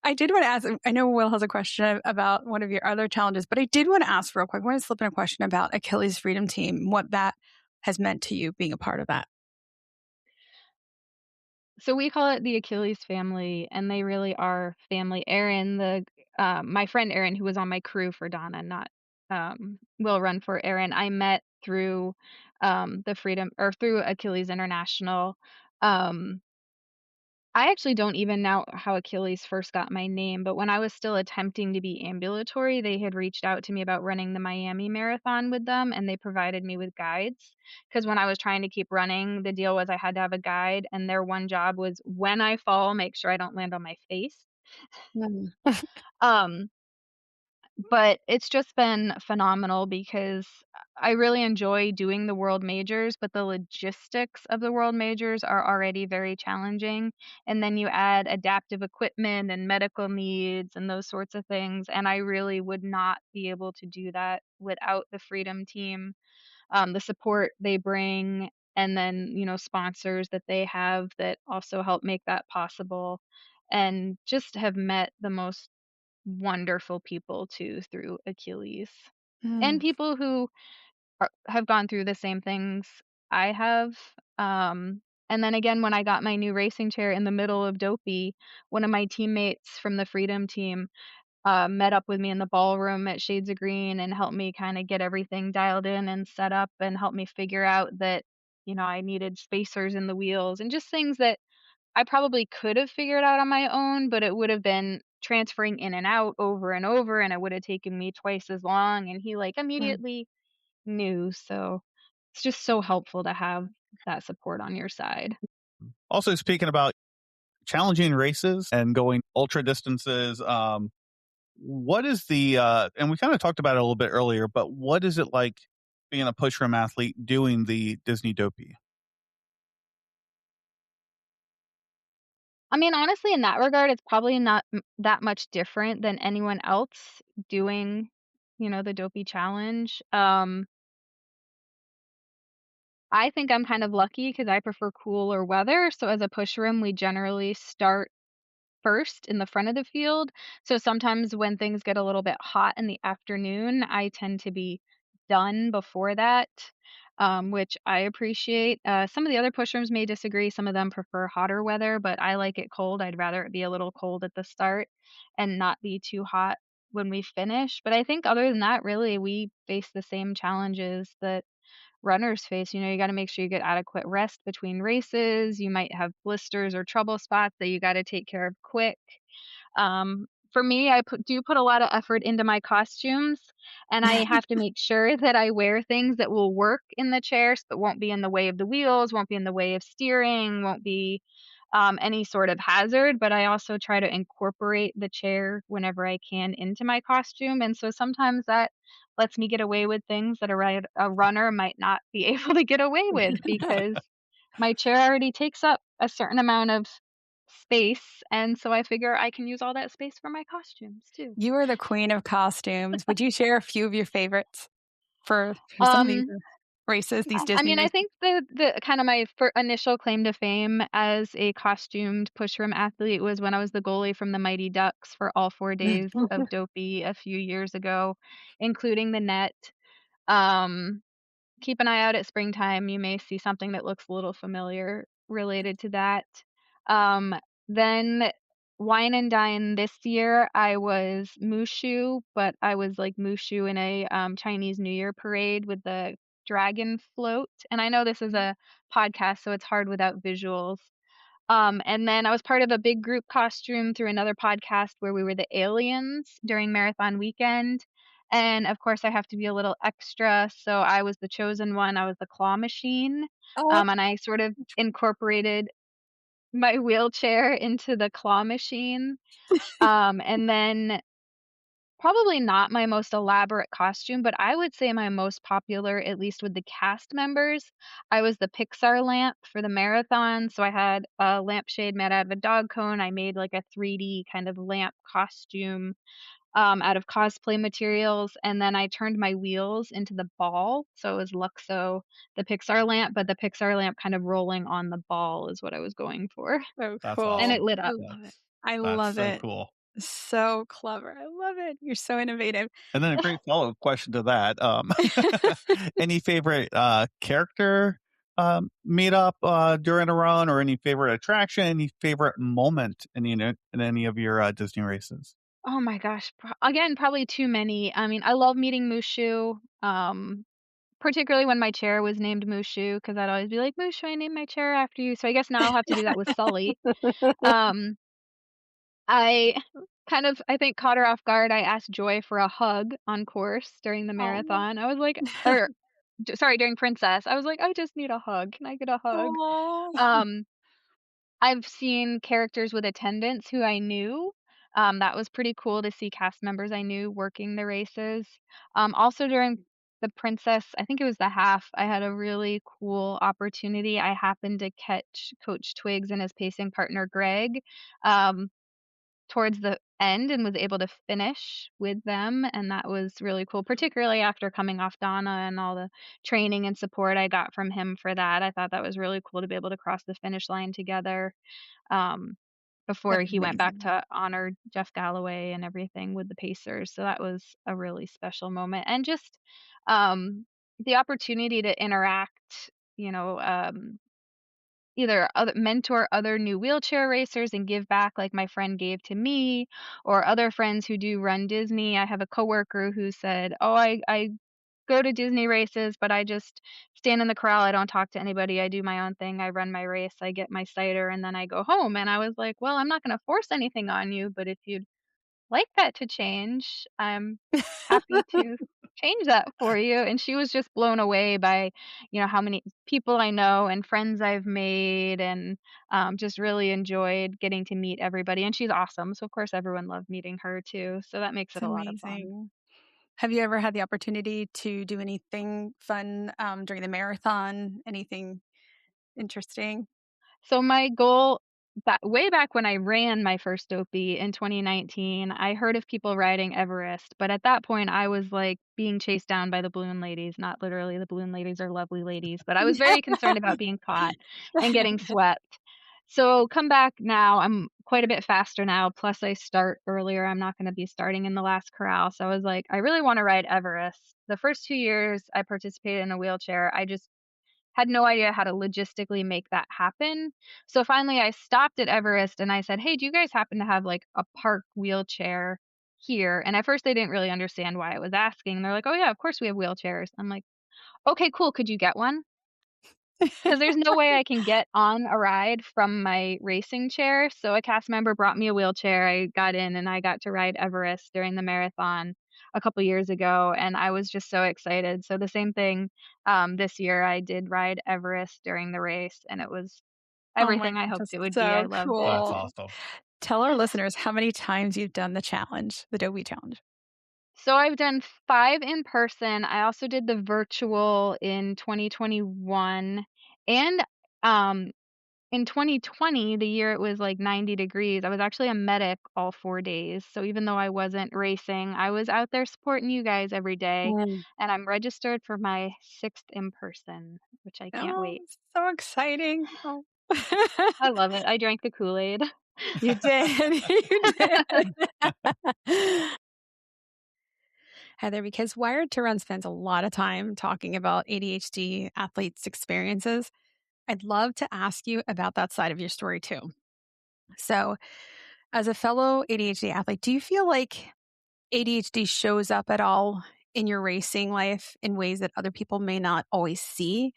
I did want to ask, I know Will has a question about one of your other challenges, but I did want to ask real quick. I want to slip in a question about Achilles Freedom Team, what that has meant to you being a part of that. So we call it the Achilles family, and they really are family. Aaron, my friend Aaron, who was on my crew for Donna, not will run for Aaron. I met through the Freedom or through Achilles International. Um, I actually don't even know how Achilles first got my name, but when I was still attempting to be ambulatory, they had reached out to me about running the Miami Marathon with them, and they provided me with guides. Because when I was trying to keep running, the deal was I had to have a guide, and their one job was when I fall, make sure I don't land on my face. Mm. Um, but it's just been phenomenal because I really enjoy doing the world majors, but the logistics of the world majors are already very challenging. And then you add adaptive equipment and medical needs and those sorts of things. And I really would not be able to do that without the Freedom Team, the support they bring, and then, sponsors that they have that also help make that possible. And just have met the most wonderful people too through Achilles, and Mm. people who have gone through the same things I have. And then again, when I got my new racing chair in the middle of Dopey, one of my teammates from the Freedom Team met up with me in the ballroom at Shades of Green and helped me kind of get everything dialed in and set up, and helped me figure out that I needed spacers in the wheels and just things that I probably could have figured out on my own, but it would have been transferring in and out over and over, and it would have taken me twice as long, and he, Mm. immediately knew, so it's just so helpful to have that support on your side. Also, speaking about challenging races and going ultra distances, what is and we kind of talked about it a little bit earlier, but what is it like being a push room athlete doing the Disney Dopey? I mean, honestly, in that regard, it's probably not that much different than anyone else doing, the Dopey challenge. I think I'm kind of lucky because I prefer cooler weather, so as a push room, we generally start first in the front of the field. So sometimes when things get a little bit hot in the afternoon, I tend to be done before that, which I appreciate. Some of the other push rooms may disagree. Some of them prefer hotter weather, but I like it cold. I'd rather it be a little cold at the start and not be too hot when we finish. But I think other than that, really, we face the same challenges that runners face. You got to make sure you get adequate rest between races. You might have blisters or trouble spots that you got to take care of quick. For me, I do put a lot of effort into my costumes, and I have to make sure that I wear things that will work in the chairs, but won't be in the way of the wheels, won't be in the way of steering, won't be any sort of hazard. But I also try to incorporate the chair whenever I can into my costume, and so sometimes that lets me get away with things that a runner might not be able to get away with, because my chair already takes up a certain amount of space, and so I figure I can use all that space for my costumes too. You are the queen of costumes. Would you share a few of your favorites for some of these Um, races, these I Disney mean, I races? think the kind of my initial claim to fame as a costumed pushroom athlete was when I was the goalie from the Mighty Ducks for all 4 days of Dopey a few years ago, including the net. Um, Keep an eye out at springtime. You may see something that looks a little familiar related to that. Um, then Wine and Dine this year, I was Mushu, but I was like Mushu in a Chinese New Year parade with the dragon float. And I know this is a podcast, so it's hard without visuals. And then I was part of a big group costume through another podcast where we were the aliens during marathon weekend. And of course, I have to be a little extra. So I was the chosen one. I was the claw machine. Oh, And I sort of incorporated my wheelchair into the claw machine. And then probably not my most elaborate costume, but I would say my most popular, at least with the cast members. I was the Pixar lamp for the marathon. So I had a lampshade made out of a dog cone. I made like a 3D kind of lamp costume out of cosplay materials. And then I turned my wheels into the ball. So it was Luxo, the Pixar lamp, but the Pixar lamp kind of rolling on the ball is what I was going for. so That's cool. And it awesome. lit I up. love it. I That's love so it. cool. So clever. I love it. You're so innovative. And then a great follow-up question to that. Any favorite character meetup during a run, or any favorite attraction, any favorite moment in any of your Disney races? Oh my gosh. Again, probably too many. I mean, I love meeting Mushu, particularly when my chair was named Mushu, because I'd always be like, Mushu, I named my chair after you. So I guess now I'll have to do that with Sully. Um, I I think, caught her off guard. I asked Joy for a hug on course during the Oh, marathon. I was like, or sorry, during Princess. I was like, I just need a hug. Can I get a hug? oh, Um, I've seen characters with attendance who I knew. That was pretty cool to see cast members I knew working the races. Also during the Princess, I think it was the half, I had a really cool opportunity. I happened to catch Coach Twiggs and his pacing partner Greg um, towards the end and was able to finish with them. And that was really cool, particularly after coming off Donna and all the training and support I got from him for that. I thought that was really cool to be able to cross the finish line together um, before that's he went back amazing. to honor Jeff Galloway and everything with the Pacers. So that was a really special moment. And just the opportunity to interact, you know, either mentor other new wheelchair racers and give back like my friend gave to me, or other friends who do run Disney. I have a coworker who said, "Oh, I go to Disney races, but I just stand in the corral. I don't talk to anybody. I do my own thing. I run my race. I get my cider, and then I go home." And I was like, "Well, I'm not going to force anything on you, but if you'd like that to change, I'm happy to change that for you." And she was just blown away by, how many people I know and friends I've made, and just really enjoyed getting to meet everybody. And she's awesome. So, of course, everyone loved meeting her too. So that makes It's it a lot of fun. amazing. Have you ever had the opportunity to do anything fun during the marathon? Anything interesting? So my goal way back when I ran my first Dopey in 2019, I heard of people riding Everest, but at that point I was like being chased down by the balloon ladies. Not literally, the balloon ladies are lovely ladies, but I was very concerned about being caught and getting swept. So come back now, I'm quite a bit faster now. Plus I start earlier. I'm not going to be starting in the last corral. So I was like, I really want to ride Everest. The first 2 years I participated in a wheelchair, I just had no idea how to logistically make that happen. So finally, I stopped at Everest and I said, "Hey, do you guys happen to have like a park wheelchair here?" And at first, they didn't really understand why I was asking. And they're like, "Oh, yeah, of course we have wheelchairs." I'm like, "Okay, cool. Could you get one?" Because there's no way I can get on a ride from my racing chair. So a cast member brought me a wheelchair. I got in and I got to ride Everest during the marathon a couple years ago, and I was just so excited. So the same thing this year, I did ride Everest during the race, and it was Oh my everything I gosh, hoped that's it would be. I so loved it. That's cool. awesome. Tell our listeners how many times you've done the challenge, the Dopey challenge. So I've done 5 in person. I also did the virtual in 2021, and um in 2020, the year it was like 90 degrees, I was actually a medic all 4 days. So even though I wasn't racing, I was out there supporting you guys every day. Mm. And I'm registered for my 6th in person, which I can't Oh, wait. so exciting. Oh. I love it. I drank the Kool-Aid. You did. You did. Heather, because Wired to Run spends a lot of time talking about ADHD athletes' experiences, I'd love to ask you about that side of your story too. So, as a fellow ADHD athlete, do you feel like ADHD shows up at all in your racing life in ways that other people may not always see?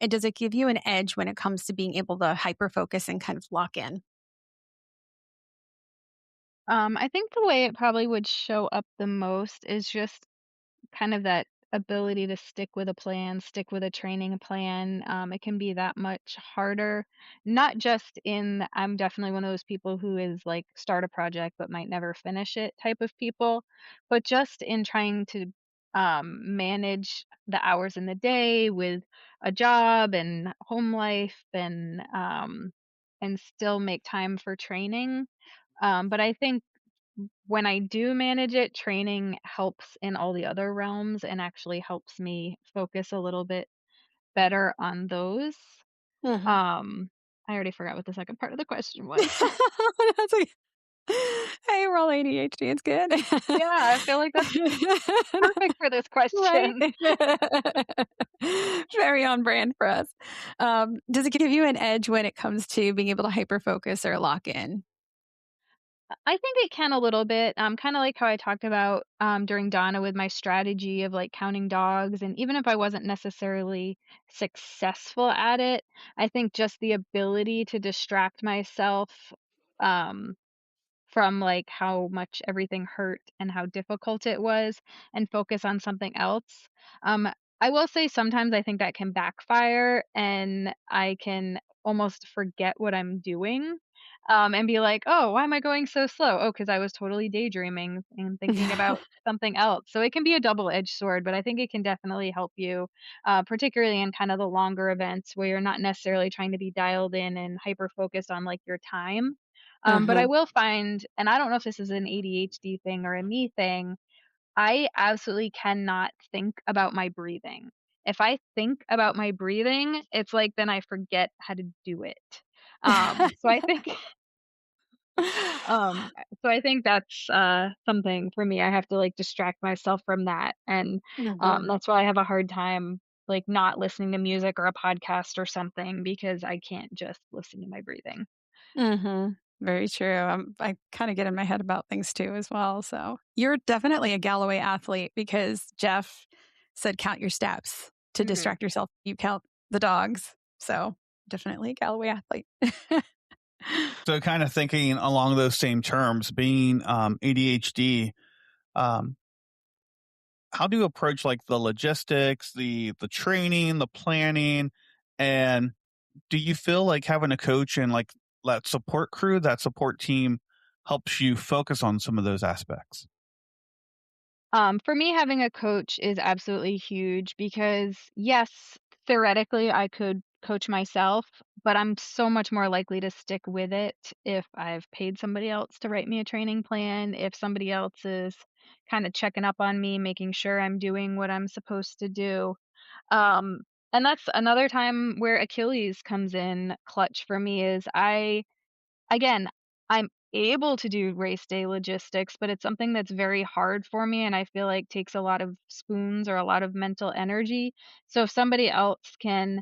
And does it give you an edge when it comes to being able to hyper focus and kind of lock in? I think the way it probably would show up the most is just kind of that ability to stick with a plan, stick with a training plan. It can be that much harder, not just in, I'm definitely one of those people who is like start a project but might never finish it type of people, but just in trying to manage the hours in the day with a job and home life and still make time for training. But I think when I do manage it, training helps in all the other realms and actually helps me focus a little bit better on those. Mhm. Um, I already forgot what the second part of the question was. That's okay. Hey, we're all ADHD. It's good. Yeah, I feel like that's perfect for this Right? question. Very on brand for us. Does it give you an edge when it comes to being able to hyper focus or lock in? I think it can a little bit. Kind of like how I talked about during Donna with my strategy of like counting dogs. And even if I wasn't necessarily successful at it, I think just the ability to distract myself um, from like how much everything hurt and how difficult it was and focus on something else. Um, I will say sometimes I think that can backfire and I can almost forget what I'm doing and be like, oh, why am I going so slow? Oh, because I was totally daydreaming and thinking about something else. So it can be a double edged sword, but I think it can definitely help you, particularly in kind of the longer events where you're not necessarily trying to be dialed in and hyper focused on like your time, but I Uh-huh. will find, and I don't know if this is an ADHD thing or a me thing, I absolutely cannot think about my breathing. If I think about my breathing, it's like then I forget how to do it. So I think um so I think that's something for me. I have to like distract myself from that. And Mhm. that's why I have a hard time like not listening to music or a podcast or something because I can't just listen to my breathing. Mhm. Very true. I kind of get in my head about things too, as well. So you're definitely a Galloway athlete because Jeff said count your steps to Mhm. distract yourself. You count the dogs. So definitely a Galloway athlete. So, kind of thinking along those same terms, being ADHD, um, how do you approach like the logistics, the training, the planning, and do you feel like having a coach and like that support crew, that support team, helps you focus on some of those aspects? For me, having a coach is absolutely huge because, yes, theoretically, I could coach myself, but I'm so much more likely to stick with it if I've paid somebody else to write me a training plan, if somebody else is kind of checking up on me, making sure I'm doing what I'm supposed to do. Um, and that's another time where Achilles comes in clutch for me is again, I'm able to do race day logistics, but it's something that's very hard for me and I feel like takes a lot of spoons or a lot of mental energy. So if somebody else can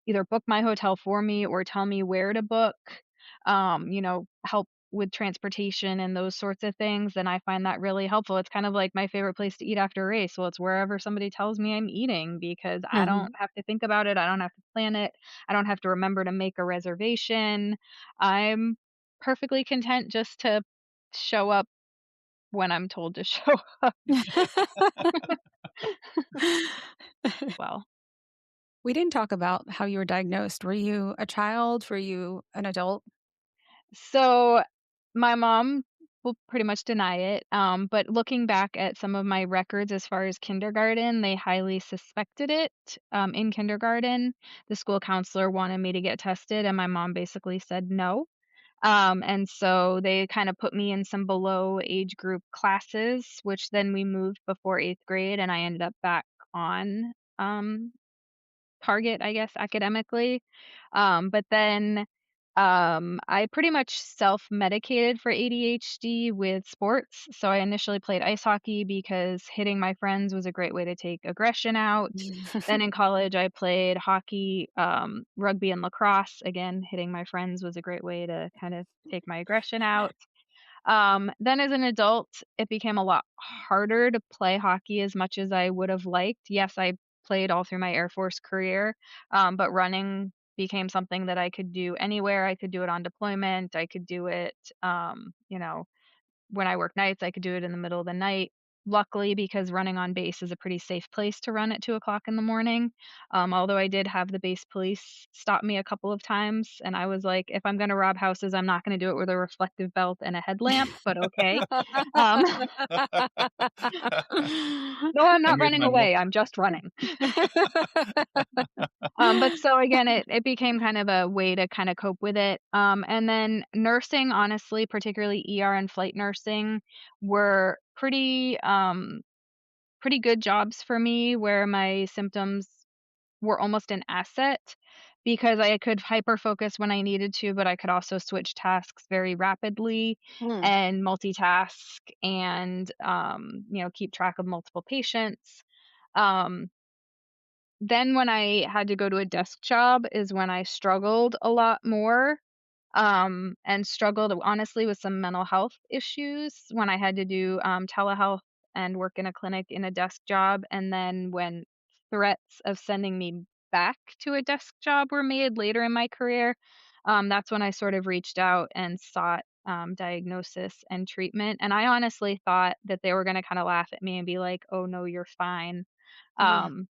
either book my hotel for me or tell me where to book, help with transportation and those sorts of things, then I find that really helpful. It's kind of like my favorite place to eat after a race. Well, it's wherever somebody tells me I'm eating because I don't Mhm. have to think about it. I don't have to plan it. I don't have to remember to make a reservation. I'm perfectly content just to show up when I'm told to show up. Well, We didn't talk about how you were diagnosed. Were you a child? Were you an adult? so my mom will pretty much deny it, but looking back at some of my records as far as kindergarten, they highly suspected it. In kindergarten, the school counselor wanted me to get tested, and my mom basically said no. And so they kind of put me in some below age group classes, which then we moved before eighth grade, and I ended up back on target, I guess, academically. But then I pretty much self-medicated for ADHD with sports. So I initially played ice hockey because hitting my friends was a great way to take aggression out. Then in college, I played hockey, rugby, and lacrosse. Again, hitting my friends was a great way to kind of take my aggression out. Then as an adult, it became a lot harder to play hockey as much as I would have liked. Yes, I played all through my Air Force career, but running became something that I could do anywhere. I could do it on deployment. I could do it, when I work nights, I could do it in the middle of the night. Luckily, because running on base is a pretty safe place to run at 2 o'clock in the morning. Although I did have the base police stop me a couple of times, and I was like, if I'm going to rob houses, I'm not going to do it with a reflective belt and a headlamp, but okay. Um, no, I'm I not made running my mo away. I'm just running. But so again, it became kind of a way to kind of cope with it. And then nursing, honestly, particularly ER and flight nursing, were pretty good jobs for me where my symptoms were almost an asset because I could hyper focus when I needed to, but I could also switch tasks very rapidly Hmm. and multitask and keep track of multiple patients. Um, then when I had to go to a desk job is when I struggled a lot more, and struggled honestly with some mental health issues when I had to do, telehealth and work in a clinic in a desk job, and then when threats of sending me back to a desk job were made later in my career, that's when I sort of reached out and sought, diagnosis and treatment, and I honestly thought that they were gonna kinda laugh at me and be like, "Oh, no, you're fine." Hmm. Um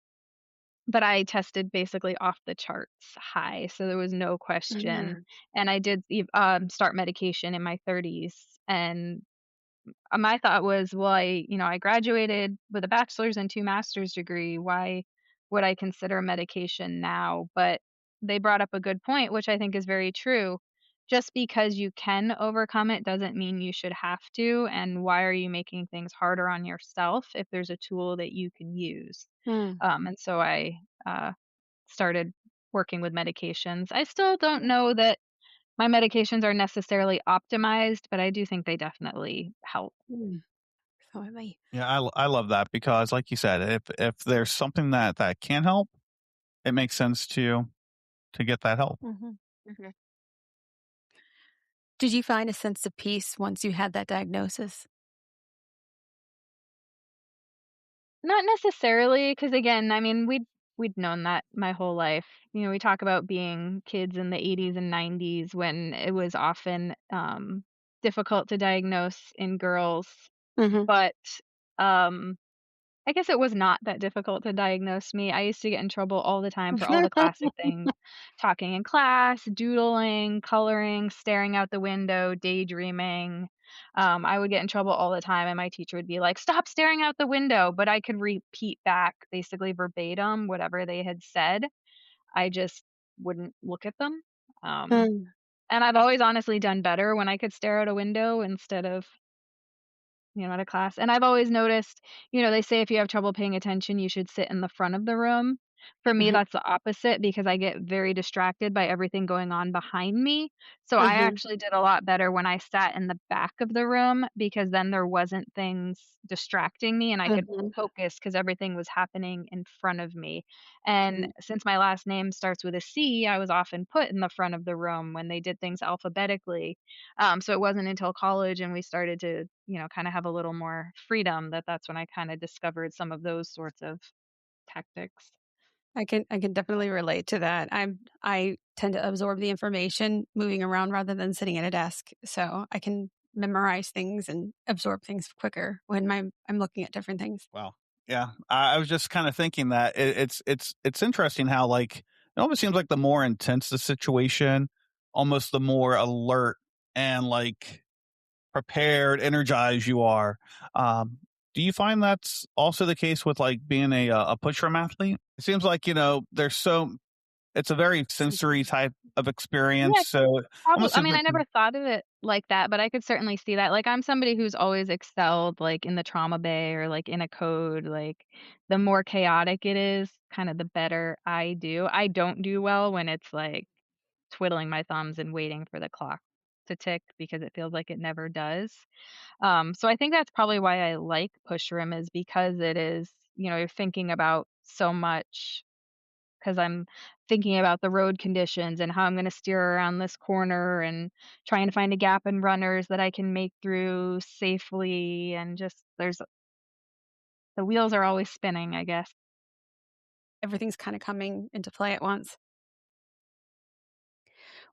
but I tested basically off the charts high, so there was no question, Mhm. and I did start medication in my 30s, and, my thought was, well, I graduated with a bachelor's and 2 master's degree, why would I consider medication now? But they brought up a good point, which I think is very true. Just because you can overcome it doesn't mean you should have to, and why are you making things harder on yourself if there's a tool that you can use? Mm. And so I, uh started working with medications. I still don't know that my medications are necessarily optimized, but I do think they definitely help. Mm. So am I. Yeah, I love that because like you said, if there's something that can help, it makes sense to get that help. Mhm. Mhm. Did you find a sense of peace once you had that diagnosis? Not necessarily, because again, I mean, we'd known that my whole life. We talk about being kids in the 80s and 90s when it was often difficult to diagnose in girls, Mhm. but um I guess it was not that difficult to diagnose me. I used to get in trouble all the time for all the classic things, talking in class, doodling, coloring, staring out the window, daydreaming. I would get in trouble all the time, and my teacher would be like, "Stop staring out the window," but I could repeat back basically verbatim whatever they had said. I just wouldn't look at them. Um, Mm. and I've always honestly done better when I could stare out a window instead of at a class. And I've always noticed, they say if you have trouble paying attention, you should sit in the front of the room. For me, Mhm. that's the opposite because I get very distracted by everything going on behind me. So I Mhm. actually did a lot better when I sat in the back of the room because then there wasn't things distracting me and I could Mhm. focus because everything was happening in front of me. And Mm. since my last name starts with a C, I was often put in the front of the room when they did things alphabetically. So it wasn't until college and we started to, kind of have a little more freedom that's when I kind of discovered some of those sorts of tactics. I can definitely relate to that. I tend to absorb the information moving around rather than sitting at a desk. So I can memorize things and absorb things quicker when I'm looking at different things. Wow. Yeah, I was just kind of thinking that it's interesting how like it almost seems like the more intense the situation, almost the more alert and like prepared, energized you are. Um, do you find that's also the case with like being a pushroom athlete? It seems like there's so it's a very sensory type of experience, Yeah, so it probably. almost I seems mean, like I never thought of it like that, but I could certainly see that. Like, I'm somebody who's always excelled, like in the trauma bay or like in a code. Like, the more chaotic it is, kind of the better I do. I don't do well when it's like twiddling my thumbs and waiting for the clock to tick because it feels like it never does. So I think that's probably why I like push rim is because it is, you're thinking about so much because I'm thinking about the road conditions and how I'm gonna steer around this corner and trying to find a gap in runners that I can make through safely, and just the wheels are always spinning, I guess. Everything's kind of coming into play at once.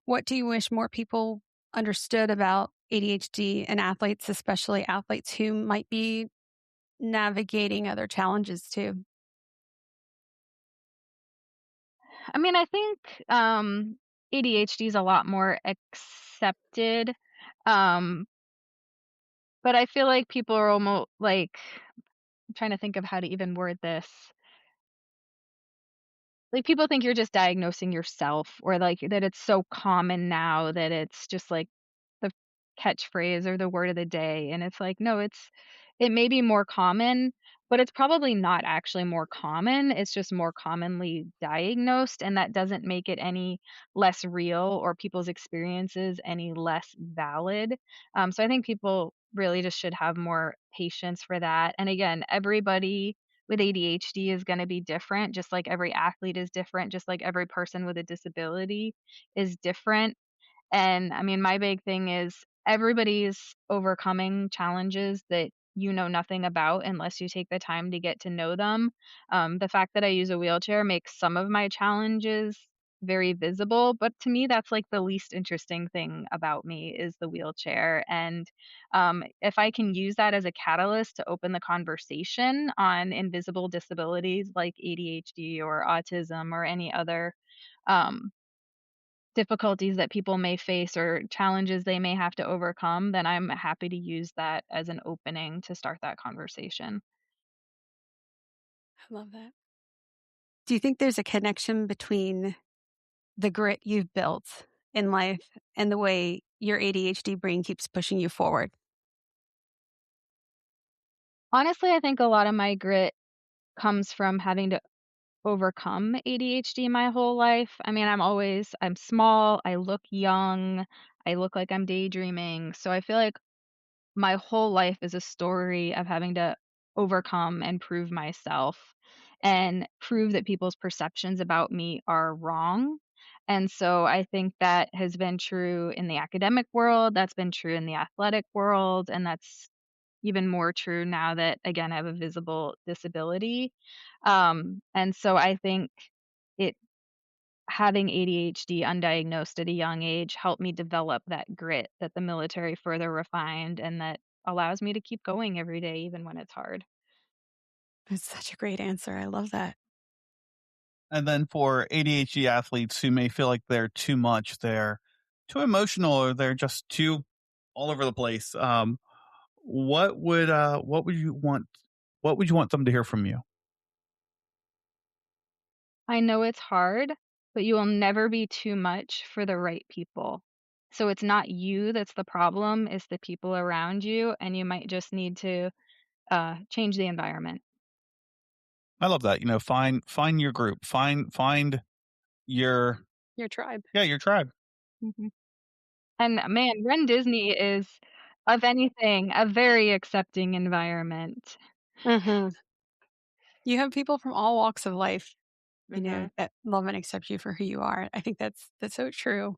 What do you wish more people understood about ADHD and athletes, especially athletes who might be navigating other challenges too? I mean, I think, ADHD is a lot more accepted, um, but I feel like people are almost like, I'm trying to think of how to even word this. Like, people think you're just diagnosing yourself, or, like, that it's so common now that it's just, like, the catchphrase or the word of the day, and it's like, no, it may be more common, but it's probably not actually more common, it's just more commonly diagnosed, and that doesn't make it any less real or people's experiences any less valid. So I think people really just should have more patience for that, and again, everybody with ADHD is gonna be different, just like every athlete is different, just like every person with a disability is different. And I mean, my big thing is everybody's overcoming challenges that you know nothing about unless you take the time to get to know them. The fact that I use a wheelchair makes some of my challenges very visible, but to me, that's like the least interesting thing about me is the wheelchair. And if I can use that as a catalyst to open the conversation on invisible disabilities like ADHD or autism or any other um, difficulties that people may face or challenges they may have to overcome, then I'm happy to use that as an opening to start that conversation. I love that. Do you think there's a connection between the grit you've built in life and the way your ADHD brain keeps pushing you forward? Honestly, I think a lot of my grit comes from having to overcome ADHD my whole life. I mean, I'm small, I look young, I look like I'm daydreaming. So I feel like my whole life is a story of having to overcome and prove myself and prove that people's perceptions about me are wrong. And so I think that has been true in the academic world, that's been true in the athletic world, and that's even more true now that, again, I have a visible disability. And so I think it having ADHD undiagnosed at a young age helped me develop that grit that the military further refined and that allows me to keep going every day even when it's hard. That's such a great answer. I love that. And then for ADHD athletes who may feel like they're too much, they're too emotional, or they're just too all over the place, what would you want? What would you want them to hear from you? I know it's hard, but you will never be too much for the right people. So it's not you that's the problem, it's the people around you, and you might just need to change the environment. I love that. You know, find your group, find your Your tribe. yeah your tribe. Mhm. And man, Run Disney is, of anything, a very accepting environment. Mhm. You have people from all walks of life, Mhm. that love and accept you for who you are. I think that's so true.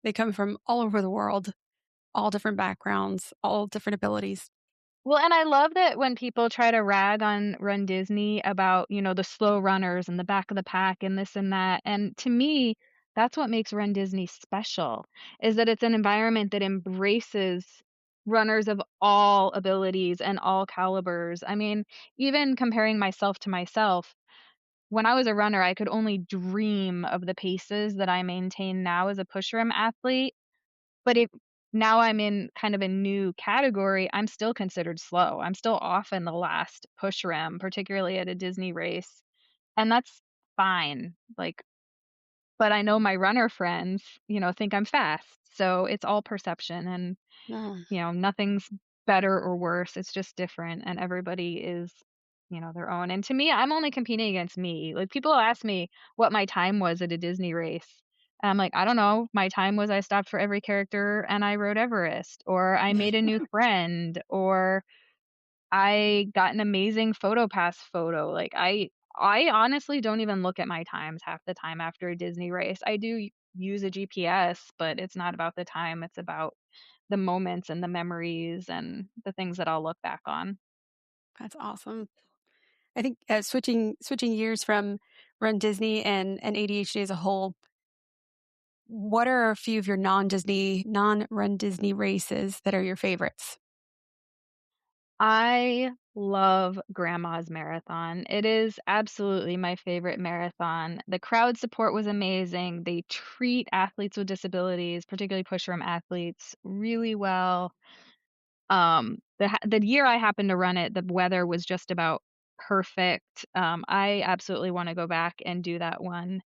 They come from all over the world, all different backgrounds, all different abilities. Well, and I love that when people try to rag on Run Disney about, the slow runners and the back of the pack and this and that. And to me, that's what makes Run Disney special, is that it's an environment that embraces runners of all abilities and all calibers. I mean, even comparing myself to myself, when I was a runner, I could only dream of the paces that I maintain now as a push-rim athlete. But if now I'm in kind of a new category, I'm still considered slow. I'm still often the last push rim, particularly at a Disney race, and that's fine. Like, but I know my runner friends, think I'm fast. So it's all perception, and Oh, nothing's better or worse. It's just different, and everybody is, their own. And to me, I'm only competing against me. Like, people ask me what my time was at a Disney race. And I'm like, I don't know. My time was I stopped for every character and I rode Everest, or I made a new friend, or I got an amazing photo pass photo. Like, I honestly don't even look at my times half the time after a Disney race. I do use a GPS, but it's not about the time. It's about the moments and the memories and the things that I'll look back on. That's awesome. I think switching gears from Run Disney and ADHD as a whole, what are a few of your non-Run Disney races that are your favorites? I love Grandma's Marathon. It is absolutely my favorite marathon. The crowd support was amazing. They treat athletes with disabilities, particularly push-room athletes, really well. The year I happened to run it, the weather was just about perfect. I absolutely want to go back and do that one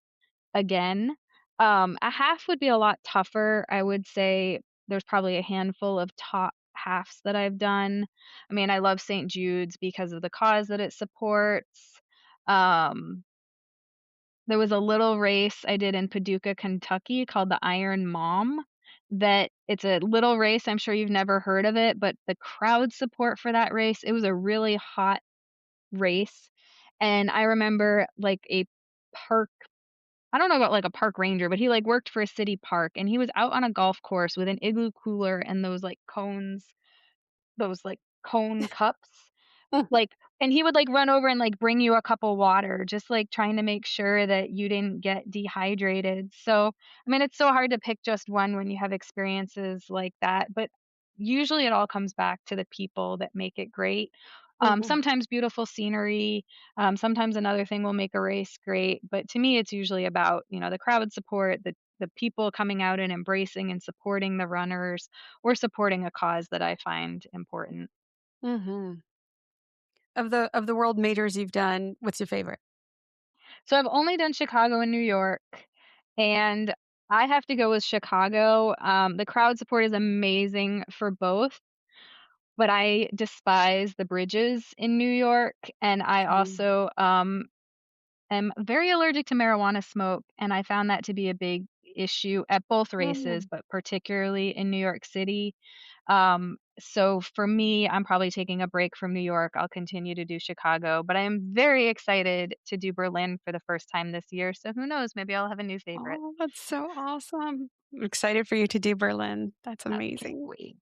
again. A half would be a lot tougher. I would say there's probably a handful of top halves that I've done. I mean, I love St. Jude's because of the cause that it supports. Um, there was a little race I did in Paducah, Kentucky called the Iron Mom. That it's a little race. I'm sure you've never heard of it, but the crowd support for that race, it was a really hot race. And I remember like a park I don't know about like a park ranger, but he like worked for a city park and he was out on a golf course with an igloo cooler and those like cone cups. Like and he would, like, run over and, like, bring you a cup of water, just, like, trying to make sure that you didn't get dehydrated. So, I mean, it's so hard to pick just one when you have experiences like that, but usually it all comes back to the people that make it great. Mhm, Sometimes beautiful scenery, sometimes another thing will make a race great, but to me, it's usually about, the crowd support, the people coming out and embracing and supporting the runners or supporting a cause that I find important. mhm. Of the world majors you've done, what's your favorite? So I've only done Chicago and New York, and I have to go with Chicago. The crowd support is amazing for both, but I despise the bridges in New York, and I Mm, also am very allergic to marijuana smoke, and I found that to be a big issue at both races, mm, but particularly in New York City. So for me, I'm probably taking a break from New York. I'll continue to do Chicago, but I am very excited to do Berlin for the first time this year. So who knows? Maybe I'll have a new favorite. oh, that's so awesome. I'm excited for you to do Berlin. That's I can't amazing. wait.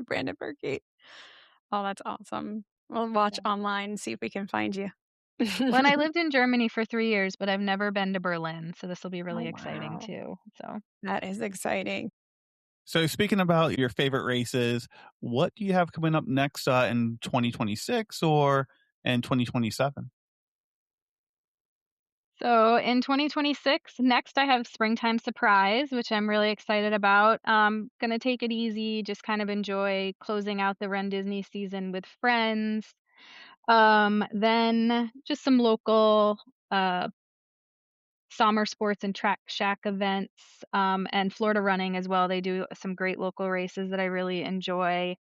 Brandenburg Gate. Oh, that's awesome. We'll watch Yeah. online and see if we can find you. When I lived in Germany for 3 years, but I've never been to Berlin, so this will be Oh, really exciting wow. too. So. That is exciting. So, speaking about your favorite races, what do you have coming up next in 2026 or in 2027? So in 2026, next I have Springtime Surprise, which I'm really excited about. Gonna take it easy, just kind of enjoy closing out the Run Disney season with friends. Then just some local uh, summer sports and track shack events, and Florida running as well. They do some great local races that I really enjoy.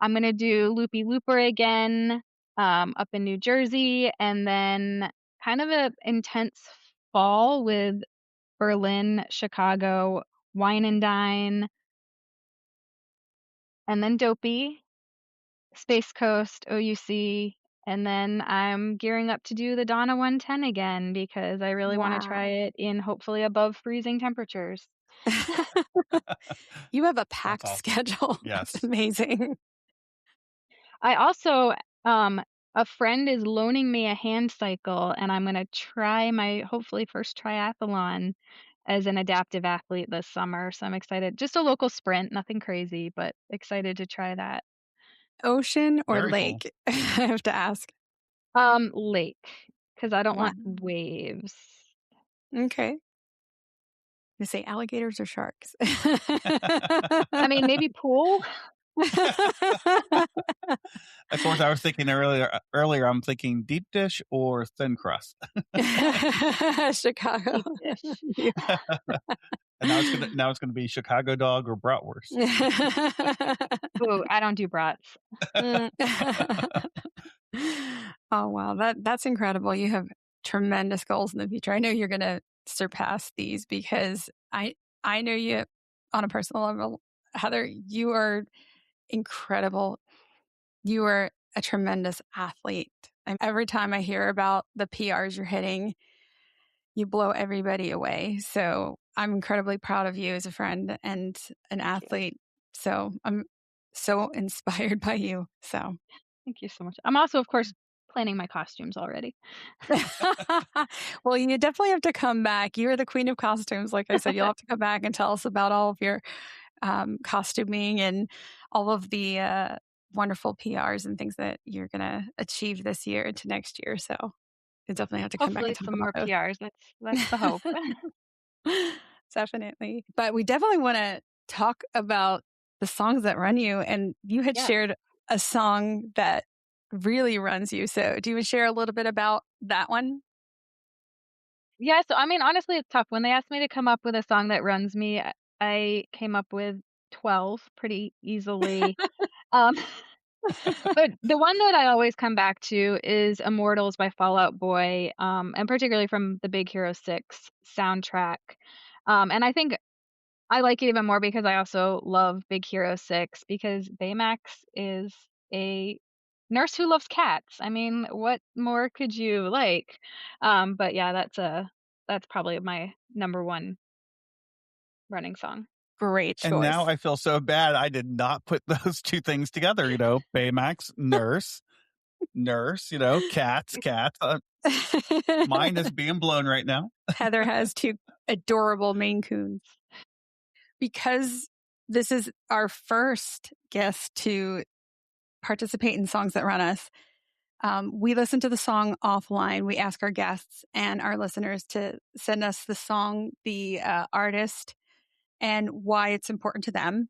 I'm gonna do Loopy Looper again, up in New Jersey, and then kind of a intense fall with Berlin, Chicago, Wine and Dine, and then Dopey, Space Coast, OUC, and then I'm gearing up to do the Donna 110 again because I really want to try Wow. it in hopefully above freezing temperatures. You have a That's packed awesome. schedule. That's Yes. amazing. I also a friend is loaning me a hand cycle and I'm going to try my hopefully first triathlon as an adaptive athlete this summer. So I'm excited. Just a local sprint, nothing crazy, but excited to try that. Ocean or Very cool. lake? I have to ask. Lake, because I don't Wow. want waves. Okay. You say alligators or sharks? I mean, maybe pool. Of course, I was thinking earlier, I'm thinking deep dish or thin crust. Chicago. Deep dish. You- And now it's gonna be Chicago dog or bratwurst. Ooh, I don't do brats. Mm. Oh wow, that's incredible. You have tremendous goals in the future. I know you're going to surpass these because I know you on a personal level, Heather. You are incredible. You are a tremendous athlete. And every time I hear about the PRs you're hitting, you blow everybody away. So I'm incredibly proud of you as a friend and an athlete. So I'm so inspired by you. So Thank you so much. I'm also, of course, planning my costumes already. well, you definitely have to come back. You're the queen of costumes. Like I said, you'll have to come back and tell us about all of your costuming and all of the wonderful PRs and things that you're going to achieve this year into next year. So you definitely have to come back Hopefully and talk some about more those. PRs. That's the hope. Definitely. But we definitely want to talk about the songs that run you. And you had shared a song that really runs you. So do you want to share a little bit about that one? Yeah, so I mean, honestly, it's tough. When they asked me to come up with a song that runs me, I came up with 12 pretty easily. Um, but the one that I always come back to is Immortals by Fall Out Boy, and particularly from the Big Hero 6 soundtrack. And I think I like it even more because I also love Big Hero 6 because Baymax is a nurse who loves cats. I mean, what more could you like? But yeah, that's probably my number one running song. Great choice. And now I feel so bad. I did not put those two things together. Baymax, nurse, cats. Mine is being blown right now. Heather has two adorable Maine Coons. Because this is our first guest to participate in Songs That Run Us, we listen to the song offline. We ask our guests and our listeners to send us the song, the artist, and why it's important to them.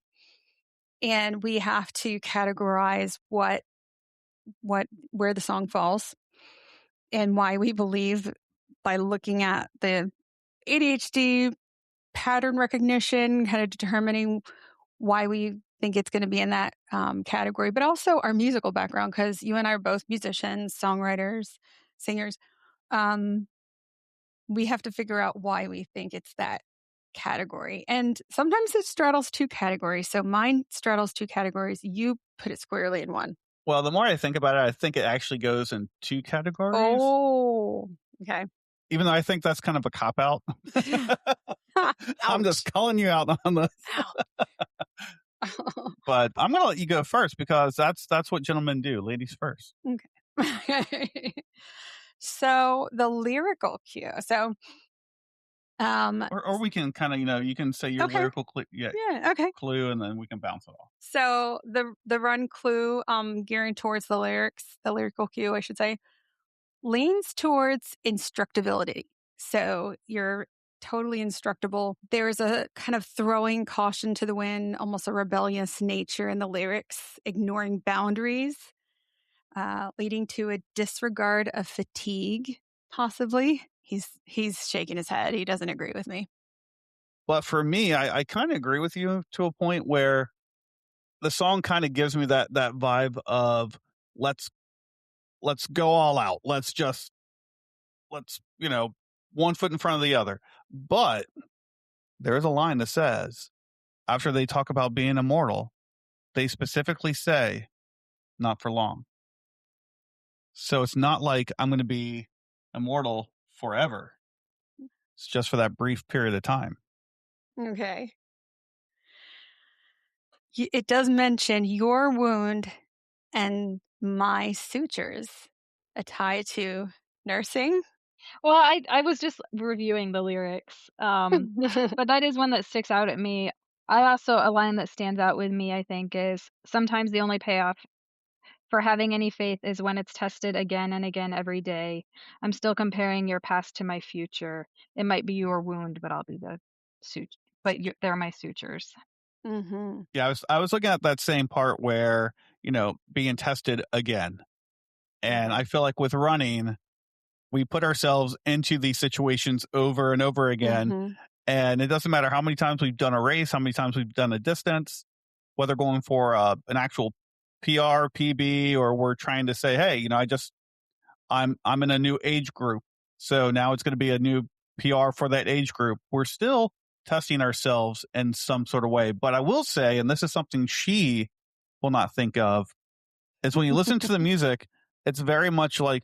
And we have to categorize where the song falls and why we believe by looking at the ADHD pattern recognition, kind of determining why we think it's going to be in that category, but also our musical background, because you and I are both musicians, songwriters, singers. We have to figure out why we think it's that category. And sometimes it straddles two categories. So mine straddles two categories. You put it squarely in one. Well, the more I think about it, I think it actually goes in two categories. Oh, okay. Even though I think that's kind of a cop-out. I'm just calling you out on this. But I'm going to let you go first because that's what gentlemen do. Ladies first. Okay. So the lyrical cue. So, or we can kind of, you can say your lyrical clue. Yeah. Okay. Clue, and then we can bounce it off. So the run clue, gearing towards the lyrics, the lyrical cue, I should say, leans towards instructability. So you're totally instructable. There's a kind of throwing caution to the wind, almost a rebellious nature in the lyrics, ignoring boundaries, leading to a disregard of fatigue, possibly. He's shaking his head. He doesn't agree with me. But for me, I kind of agree with you to a point where the song kind of gives me that vibe of let's go all out. Let's one foot in front of the other. But there's a line that says, after they talk about being immortal, they specifically say, not for long. So it's not like I'm going to be immortal forever. It's just for that brief period of time. Okay. It does mention your wound and my sutures, a tie to nursing. Well, I was just reviewing the lyrics, but that is one that sticks out at me. A line that stands out with me, I think, is sometimes the only payoff for having any faith is when it's tested again and again every day. I'm still comparing your past to my future. It might be your wound, but I'll be the suture. But they're my sutures. Mm-hmm. Yeah, I was looking at that same part where, being tested again. And I feel like with running, we put ourselves into these situations over and over again. Mm-hmm. And it doesn't matter how many times we've done a race, how many times we've done a distance, whether going for an actual PR, PB, or we're trying to say, hey, I'm in a new age group. So now it's going to be a new PR for that age group. We're still testing ourselves in some sort of way. But I will say, and this is something she will not think of, is when you listen to the music, it's very much like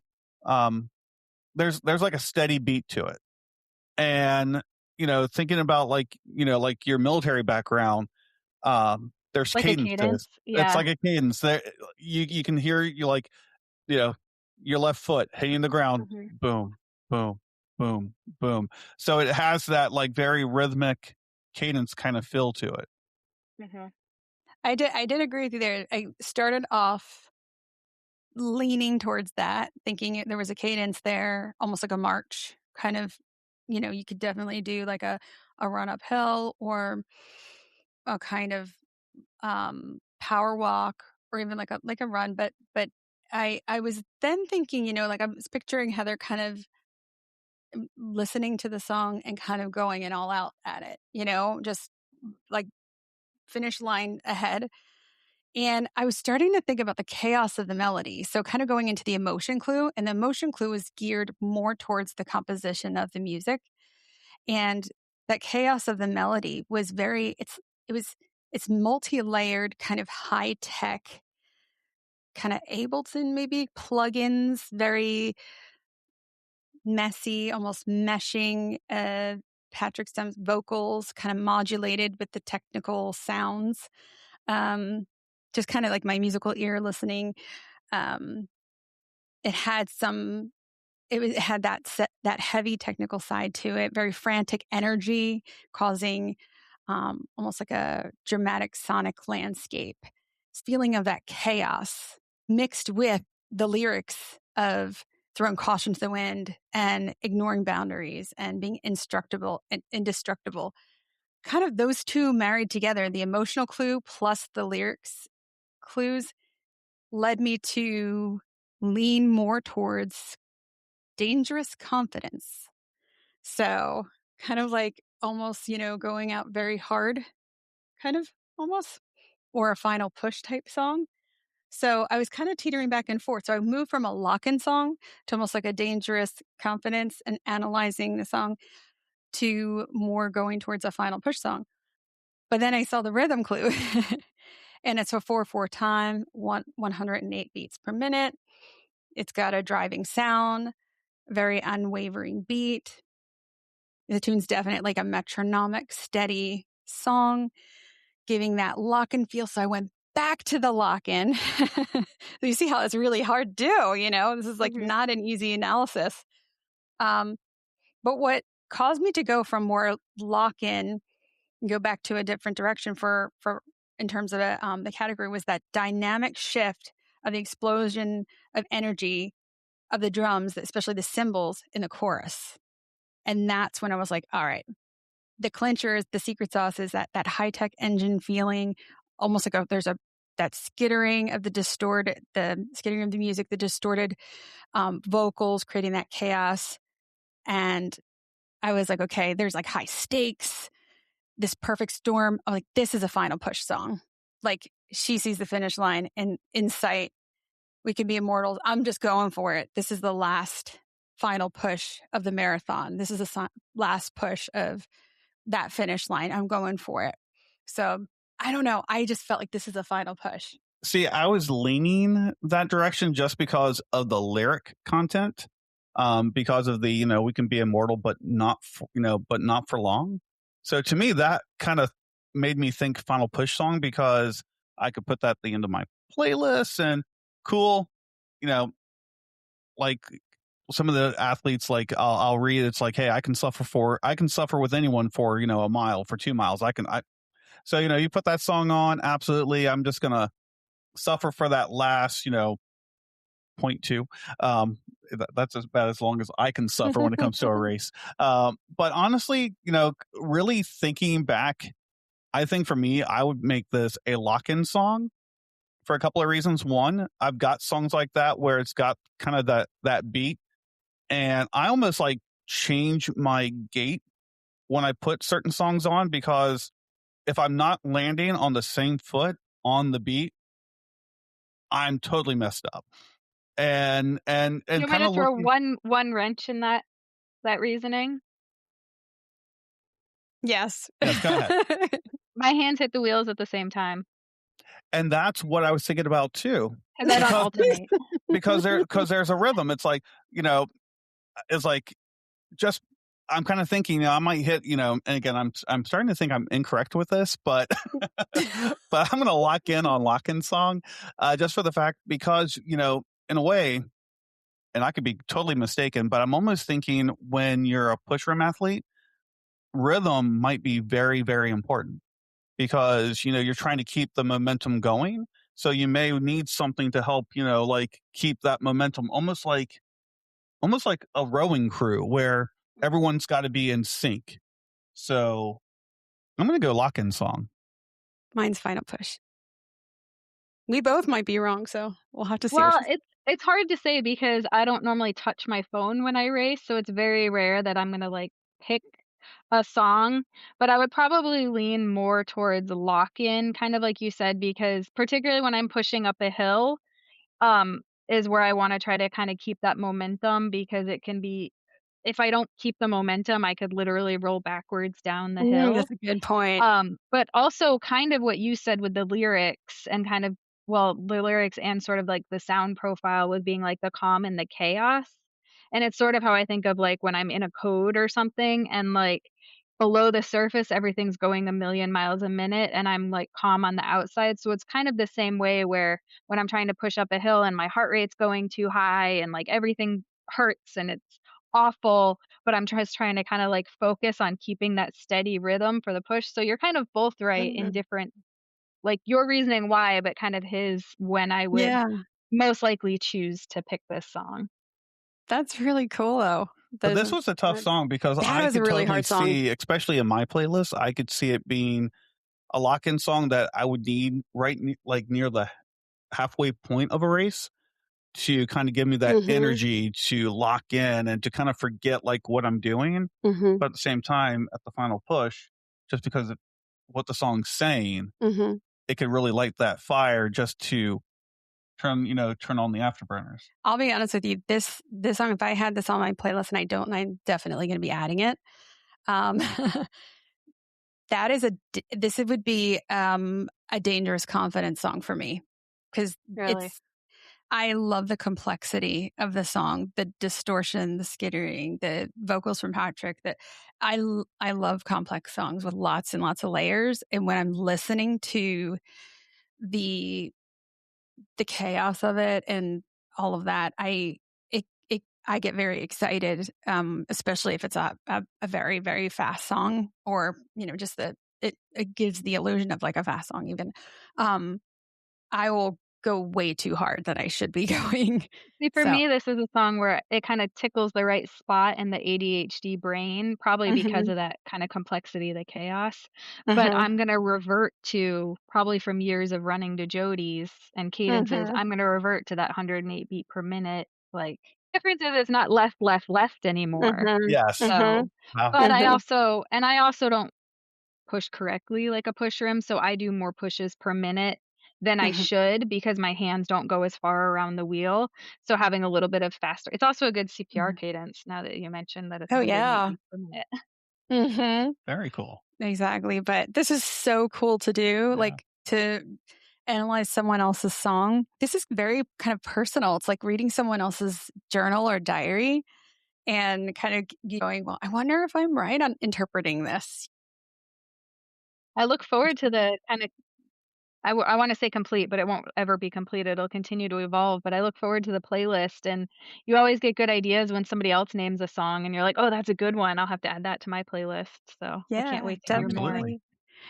there's like a steady beat to it. And thinking about like like your military background, there's Like a cadence to cadence? this. It's Yeah. like a cadence. There, you can hear you like you know your left foot hitting the ground, Mhm. boom, boom, boom, boom. So it has that like very rhythmic cadence kind of feel to it. Mhm. I did agree with you there. I started off leaning towards that, thinking there was a cadence there, almost like a march kind of. You could definitely do like a run uphill or a kind of power walk or even like a run. But I was then thinking, like I was picturing Heather kind of listening to the song and kind of going and all out at it, just like finish line ahead. And I was starting to think about the chaos of the melody. So kind of going into the emotion clue, and the emotion clue was geared more towards the composition of the music. And that chaos of the melody was it's multi-layered, kind of high tech, kind of Ableton maybe plugins, very messy, almost meshing Patrick Stum's vocals, kind of modulated with the technical sounds. Just kind of like my musical ear listening. Um, it had it had that heavy technical side to it, very frantic energy, causing almost like a dramatic sonic landscape. This feeling of that chaos mixed with the lyrics of throwing caution to the wind and ignoring boundaries and being indestructible. Kind of those two married together, the emotional clue plus the lyrics clues, led me to lean more towards dangerous confidence. So kind of like almost, going out very hard, kind of almost, or a final push type song. So I was kind of teetering back and forth. So I moved from a lock-in song to almost like a dangerous confidence and analyzing the song to more going towards a final push song. But then I saw the rhythm clue and it's a 4/4 time, 108 beats per minute. It's got a driving sound, very unwavering beat. The tune's definitely like a metronomic, steady song, giving that lock-in feel. So I went back to the lock-in. So you see how it's really hard to do, This is like Mhm. not an easy analysis. But what caused me to go from more lock-in and go back to a different direction for in terms of the category was that dynamic shift of the explosion of energy of the drums, especially the cymbals in the chorus. And that's when I was like, all right, the clincher is the secret sauce is that high tech engine feeling, almost like there's that skittering of the skittering of the music, the distorted vocals, creating that chaos. And I was like, okay, there's like high stakes, this perfect storm. I'm like, this is a final push song. Like she sees the finish line and in sight, we can be immortals. I'm just going for it. This is the last final push of the marathon. This is the last push of that finish line. I'm going for it. So I don't know. I just felt like this is a final push. See, I was leaning that direction just because of the lyric content, because of the we can be immortal, but not but not for long. So to me, that kind of made me think final push song because I could put that at the end of my playlist and cool, you know, like some of the athletes, like I'll read, it's like, hey, I can suffer with anyone for a mile, for 2 miles. So you put that song on, absolutely. I'm just gonna suffer for that last, 0.2. That's about as long as I can suffer when it comes to a race. But honestly, really thinking back, I think for me, I would make this a lock-in song for a couple of reasons. One, I've got songs like that where it's got kind of that beat, and I almost like change my gait when I put certain songs on because if I'm not landing on the same foot on the beat, I'm totally messed up. And You want kind me to of throw looking. one wrench in that reasoning? Yes. Yes, go ahead. My hands hit the wheels at the same time. And that's what I was thinking about too. Because I don't alternate. Because there's a rhythm. It's like, it's like just I'm kind of thinking, I might hit, and again, I'm starting to think I'm incorrect with this, but but I'm going to lock in on lock-in song, just for the fact because in a way, and I could be totally mistaken, but I'm almost thinking when you're a push rim athlete, rhythm might be very, very important because you're trying to keep the momentum going. So you may need something to help, like keep that momentum, almost like a rowing crew where everyone's got to be in sync. So I'm going to go lock-in song. Mine's Final Push. We both might be wrong, so we'll have to see. Well, it's hard to say because I don't normally touch my phone when I race, so it's very rare that I'm gonna like pick a song. But I would probably lean more towards lock-in, kind of like you said, because particularly when I'm pushing up a hill, is where I want to try to kind of keep that momentum because it can be if I don't keep the momentum, I could literally roll backwards down the hill. That's a good point. But also kind of what you said with the lyrics and kind of the lyrics and sort of like the sound profile with being like the calm and the chaos. And it's sort of how I think of like when I'm in a code or something and like below the surface everything's going a million miles a minute and I'm like calm on the outside. So it's kind of the same way where when I'm trying to push up a hill and my heart rate's going too high and like everything hurts and it's awful, but I'm just trying to kind of like focus on keeping that steady rhythm for the push. So you're kind of both right in different, like your reasoning why, but kind of his when I would most likely choose to pick this song. That's really cool though. But this was a tough song because I could really totally see, especially in my playlist, I could see it being a lock-in song that I would need like near the halfway point of a race to kind of give me that energy to lock in and to kind of forget like what I'm doing. But at the same time, at the final push, just because of what the song's saying, it could really light that fire just to turn on the afterburners. I'll be honest with you. This song, if I had this on my playlist and I don't, I'm definitely going to be adding it. This would be a dangerous confidence song for me because I love the complexity of the song, the distortion, the skittering, the vocals from Patrick. That I love complex songs with lots and lots of layers. And when I'm listening to the chaos of it and all of that, I get very excited, especially if it's a very, very fast song or, just it gives the illusion of like a fast song even. I will go way too hard that I should be going. See, for me, this is a song where it kind of tickles the right spot in the ADHD brain, probably because of that kind of complexity, the chaos. But I'm going to revert to probably from years of running to Jody's and cadences. I'm going to revert to that 108 beat per minute. Like difference is it's not left, left, left anymore. Yes. So, but I also don't push correctly like a push rim. So I do more pushes per minute than I should because my hands don't go as far around the wheel. So having a little bit of faster. It's also a good CPR cadence now that you mentioned that it's 108 beats per minute. Very cool. Exactly. But this is so cool to do, like to analyze someone else's song. This is very kind of personal. It's like reading someone else's journal or diary and kind of going, well, I wonder if I'm right on interpreting this. I look forward to the kind of I want to say complete, but it won't ever be complete. It'll continue to evolve. But I look forward to the playlist. And you always get good ideas when somebody else names a song and you're like, oh, that's a good one. I'll have to add that to my playlist. So I can't wait to hear more.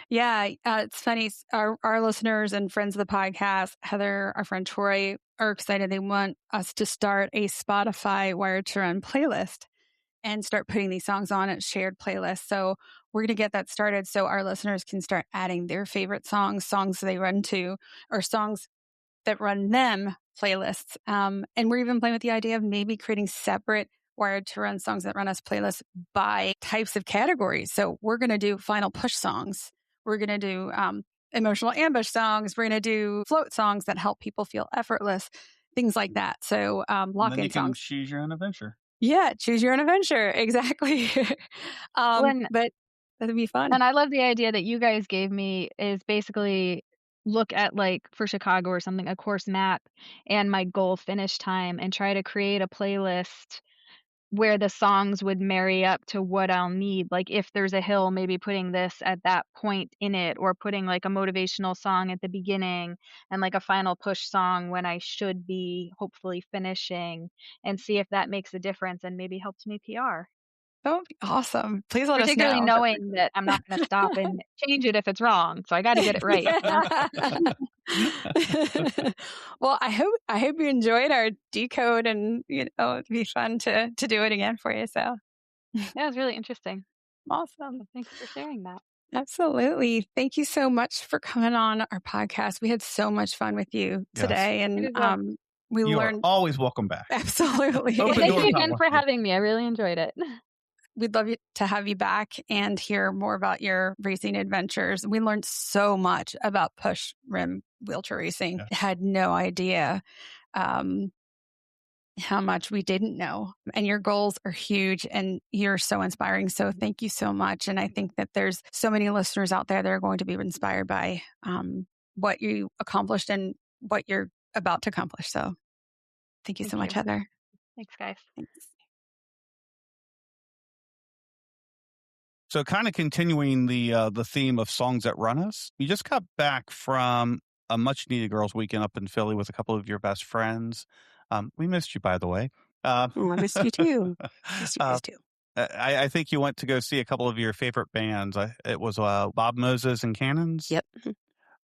Yeah, it's funny. Our listeners and friends of the podcast, Heather, our friend Troy, are excited. They want us to start a Spotify Wired to Run playlist and start putting these songs on a shared playlist. So we're going to get that started so our listeners can start adding their favorite songs they run to, or songs that run them playlists. And we're even playing with the idea of maybe creating separate Wired to Run songs that run us playlists by types of categories. So we're going to do final push songs. We're going to do emotional ambush songs. We're going to do float songs that help people feel effortless, things like that. So lock-in songs. Choose your own adventure. Yeah, choose your own adventure. Exactly. But that'd be fun. And I love the idea that you guys gave me is basically look at, like, for Chicago or something, a course map and my goal finish time and try to create a playlist where the songs would marry up to what I'll need. Like, if there's a hill, maybe putting this at that point in it, or putting, like, a motivational song at the beginning and, like, a final push song when I should be hopefully finishing, and see if that makes a difference and maybe helps me PR. That would be awesum. Please let us Particularly know. knowing that I'm not gonna stop and change it if it's wrong, so I gotta get it right, you know? Well, I hope you enjoyed our decode, and it'd be fun to do it again for you. So Yeah, it was really interesting. awesome. So thanks for sharing that. Absolutely. Thank you so much for coming on our podcast. We had so much fun with you Yes. today, and You as well. we You are learned always welcome back. absolutely. Open Thank doors you not again for locked. having me. I really enjoyed it. We'd love to have you back and hear more about your racing adventures. We learned so much about push rim wheelchair racing. Yes. Had no idea how much we didn't know. And your goals are huge and you're so inspiring. So thank you so much. And I think that there's so many listeners out there that are going to be inspired by what you accomplished and what you're about to accomplish. So thank you so much, Heather. Thanks, guys. Thanks. So kind of continuing the theme of songs that run us, you just got back from a much needed girls weekend up in Philly with a couple of your best friends. We missed you, by the way. I missed you too. Missed you guys too. I think you went to go see a couple of your favorite bands. It was Bob Moses and Cannons. Yep.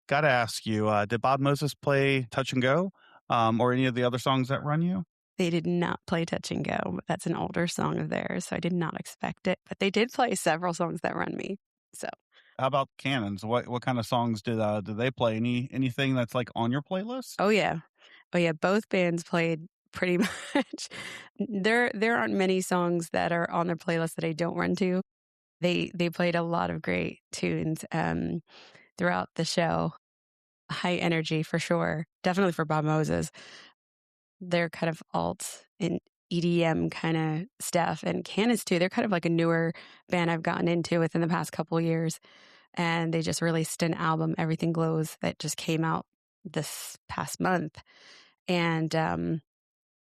Got to ask you, did Bob Moses play Touch and Go or any of the other songs that run you? They did not play Touch and Go, but that's an older song of theirs, so I did not expect it. But they did play several songs that run me. So, how about Cannons? What kind of songs did they play? Anything that's like on your playlist? Oh yeah. Both bands played pretty much. There aren't many songs that are on their playlist that I don't run to. They played a lot of great tunes throughout the show. High energy for sure. Definitely for Bob Moses. They're kind of alt and EDM kind of stuff. And Cannons too. They're kind of like a newer band I've gotten into within the past couple of years. And they just released an album, Everything Glows, that just came out this past month. And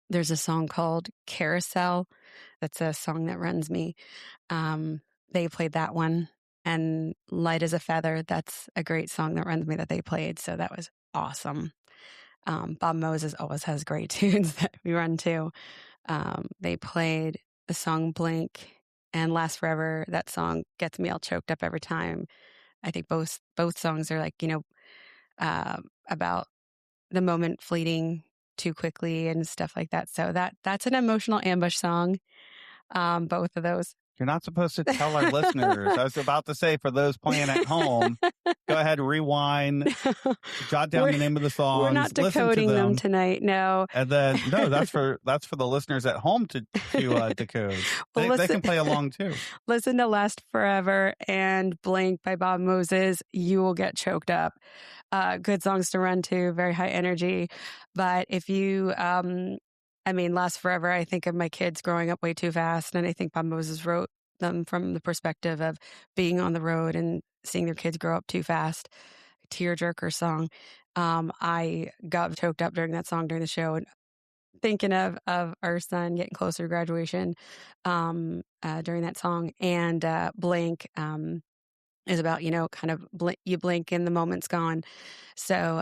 there's a song called Carousel. That's a song that runs me. They played that one. And Light as a Feather, that's a great song that runs me that they played. So that was awesome. Bob Moses always has great tunes that we run to. They played the song Blink and Last Forever. That song gets me all choked up every time. I think both songs are like, about the moment fleeting too quickly and stuff like that. So that's an emotional ambush song. Both of those. You're not supposed to tell our listeners. I was about to say, for those playing at home, go ahead, rewind, jot down the name of the songs. We're not decoding them tonight. No. And then that's for the listeners at home to decode. Well, they can play along too. Listen to Last Forever and Blink by Bob Moses. You will get choked up. Good songs to run to, very high energy. But if you Last Forever, I think of my kids growing up way too fast. And I think Bob Moses wrote them from the perspective of being on the road and seeing their kids grow up too fast. Tearjerker song. I got choked up during that song during the show and thinking of our son getting closer to graduation during that song. And Blink is about, kind of you blink and the moment's gone. So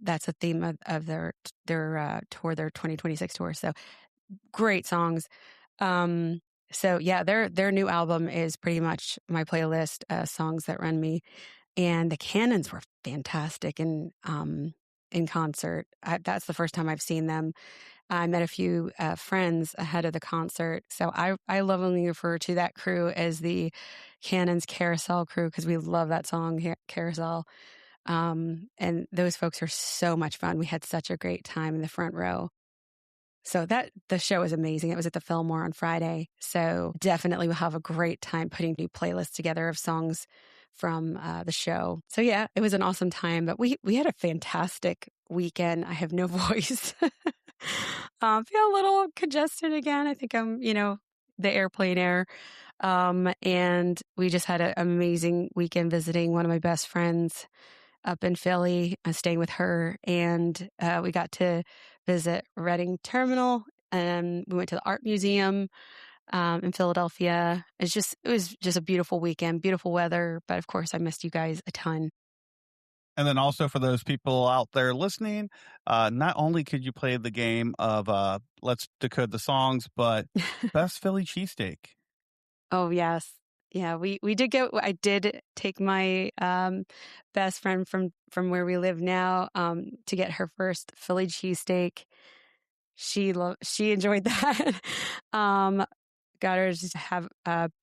that's a theme of their tour, their 2026 tour. So great songs. So yeah, their new album is pretty much my playlist, songs that run me. And the Cannons were fantastic in concert. That's the first time I've seen them. I met a few friends ahead of the concert. So I lovingly refer to that crew as the Cannons Carousel crew because we love that song, Carousel. And those folks are so much fun. We had such a great time in the front row. So the show was amazing. It was at the Fillmore on Friday. So definitely we'll have a great time putting new playlists together of songs from the show. So yeah, it was an awesome time. But we had a fantastic weekend. I have no voice. Feel a little congested again. I think I'm, the airplane air. And we just had an amazing weekend visiting one of my best friends up in Philly, staying with her. And we got to visit Reading Terminal, and we went to the Art Museum in Philadelphia. It was just a beautiful weekend, beautiful weather. But of course, I missed you guys a ton. And then also for those people out there listening, not only could you play the game of Let's Decode the Songs, but Best Philly Cheesesteak. Oh, yes. Yeah, we did I did take my best friend from where we live now to get her first Philly cheesesteak. She enjoyed that. Got her to have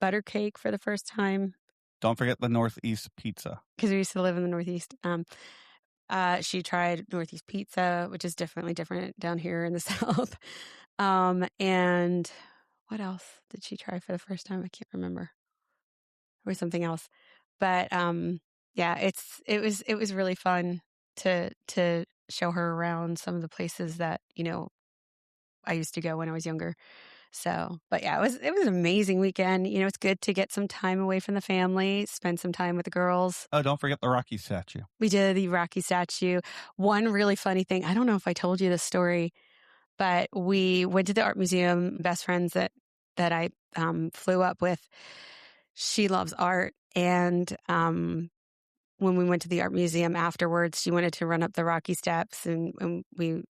butter cake for the first time. Don't forget the Northeast pizza. Because we used to live in the Northeast. She tried Northeast pizza, which is definitely different down here in the South. And what else did she try for the first time? I can't remember. Or something else. But yeah, it was really fun to show her around some of the places that, I used to go when I was younger. So, but yeah, it was an amazing weekend. It's good to get some time away from the family, spend some time with the girls. Oh, don't forget the Rocky statue. We did the Rocky statue. One really funny thing, I don't know if I told you this story, but we went to the art museum, best friends that I flew up with. She loves art. And when we went to the art museum afterwards, she wanted to run up the Rocky steps, and we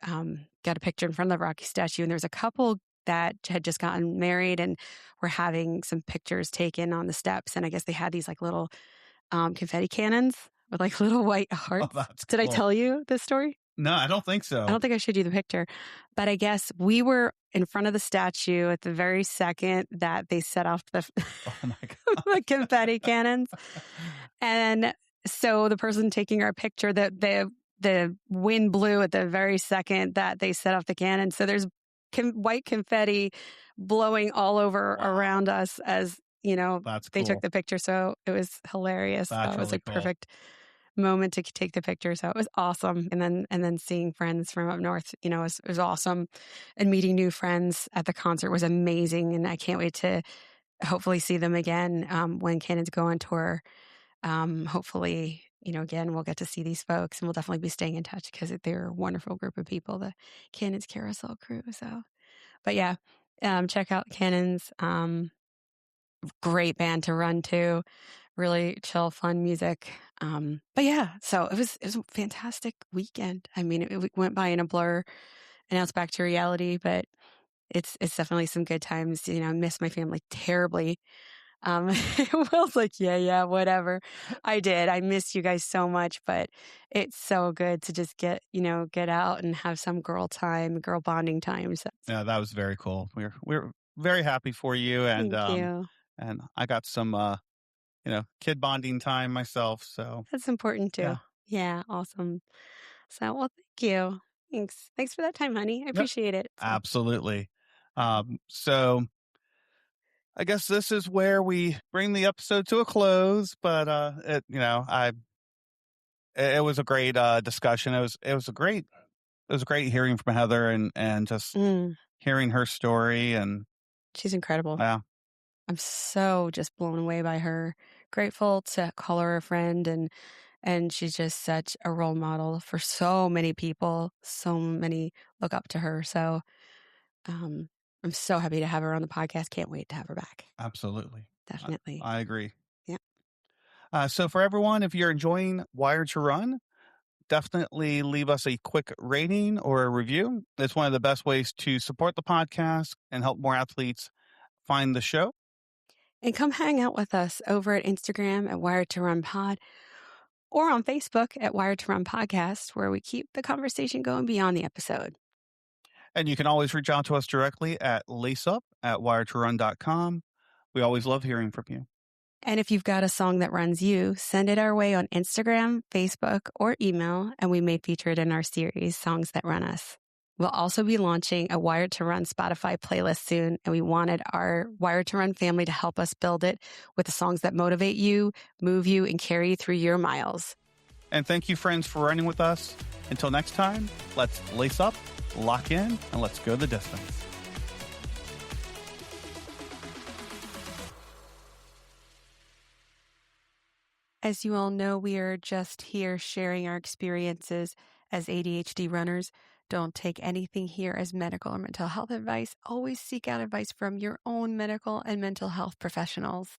got a picture in front of the Rocky statue. And there was a couple that had just gotten married and were having some pictures taken on the steps. And I guess they had these like little confetti cannons with like little white hearts. Oh, that's Did cool. I tell you this story? No, I don't think so. I don't think I showed you the picture, but I guess we were in front of the statue at the very second that they set off the, Oh my God. the confetti cannons. And so the person taking our picture, the wind blew at the very second that they set off the cannon. So there's white confetti blowing all over around us as, That's they cool. took the picture. So it was hilarious. That's It was really a cool. perfect moment to take the picture. So it was awesome. And then seeing friends from up north, it was awesome. And meeting new friends at the concert was amazing. And I can't wait to hopefully see them again when Cannons go on tour. Hopefully, again, we'll get to see these folks, and we'll definitely be staying in touch because they're a wonderful group of people, the Cannons Carousel crew. So, but yeah, check out Cannons. Great band to run to. Really chill, fun music. But yeah, so it was a fantastic weekend. I mean, it went by in a blur, and now it's back to reality. But it's definitely some good times. I miss my family terribly. Will's like, yeah, whatever. I did. I miss you guys so much, but it's so good to just get out and have some girl bonding time. So, yeah, that was very cool. We're very happy for you, and thank you. And I got some kid bonding time myself. So That's important too. Yeah, awesome. So, well, thank you. Thanks for that time, honey. I appreciate it. So. Absolutely. So I guess this is where we bring the episode to a close, but it was a great discussion. It was great hearing from Heather and just hearing her story, and she's incredible. Yeah. I'm so just blown away by her. Grateful to call her a friend, and she's just such a role model for so many people. So many look up to her. So I'm so happy to have her on the podcast. Can't wait to have her back. Absolutely. Definitely. I agree. Yeah. So for everyone, if you're enjoying Wired to Run, definitely leave us a quick rating or a review. It's one of the best ways to support the podcast and help more athletes find the show. And come hang out with us over at Instagram at Wired to Run Pod, or on Facebook at Wired to Run Podcast, where we keep the conversation going beyond the episode. And you can always reach out to us directly at laceup@wiredtorun.com. We always love hearing from you. And if you've got a song that runs you, send it our way on Instagram, Facebook, or email, and we may feature it in our series, Songs That Run Us. We'll also be launching a Wired to Run Spotify playlist soon, and we wanted our Wired to Run family to help us build it with the songs that motivate you, move you, and carry you through your miles. And thank you, friends, for running with us. Until next time, let's lace up, lock in, and let's go the distance. As you all know, we are just here sharing our experiences as ADHD runners. Don't take anything here as medical or mental health advice. Always seek out advice from your own medical and mental health professionals.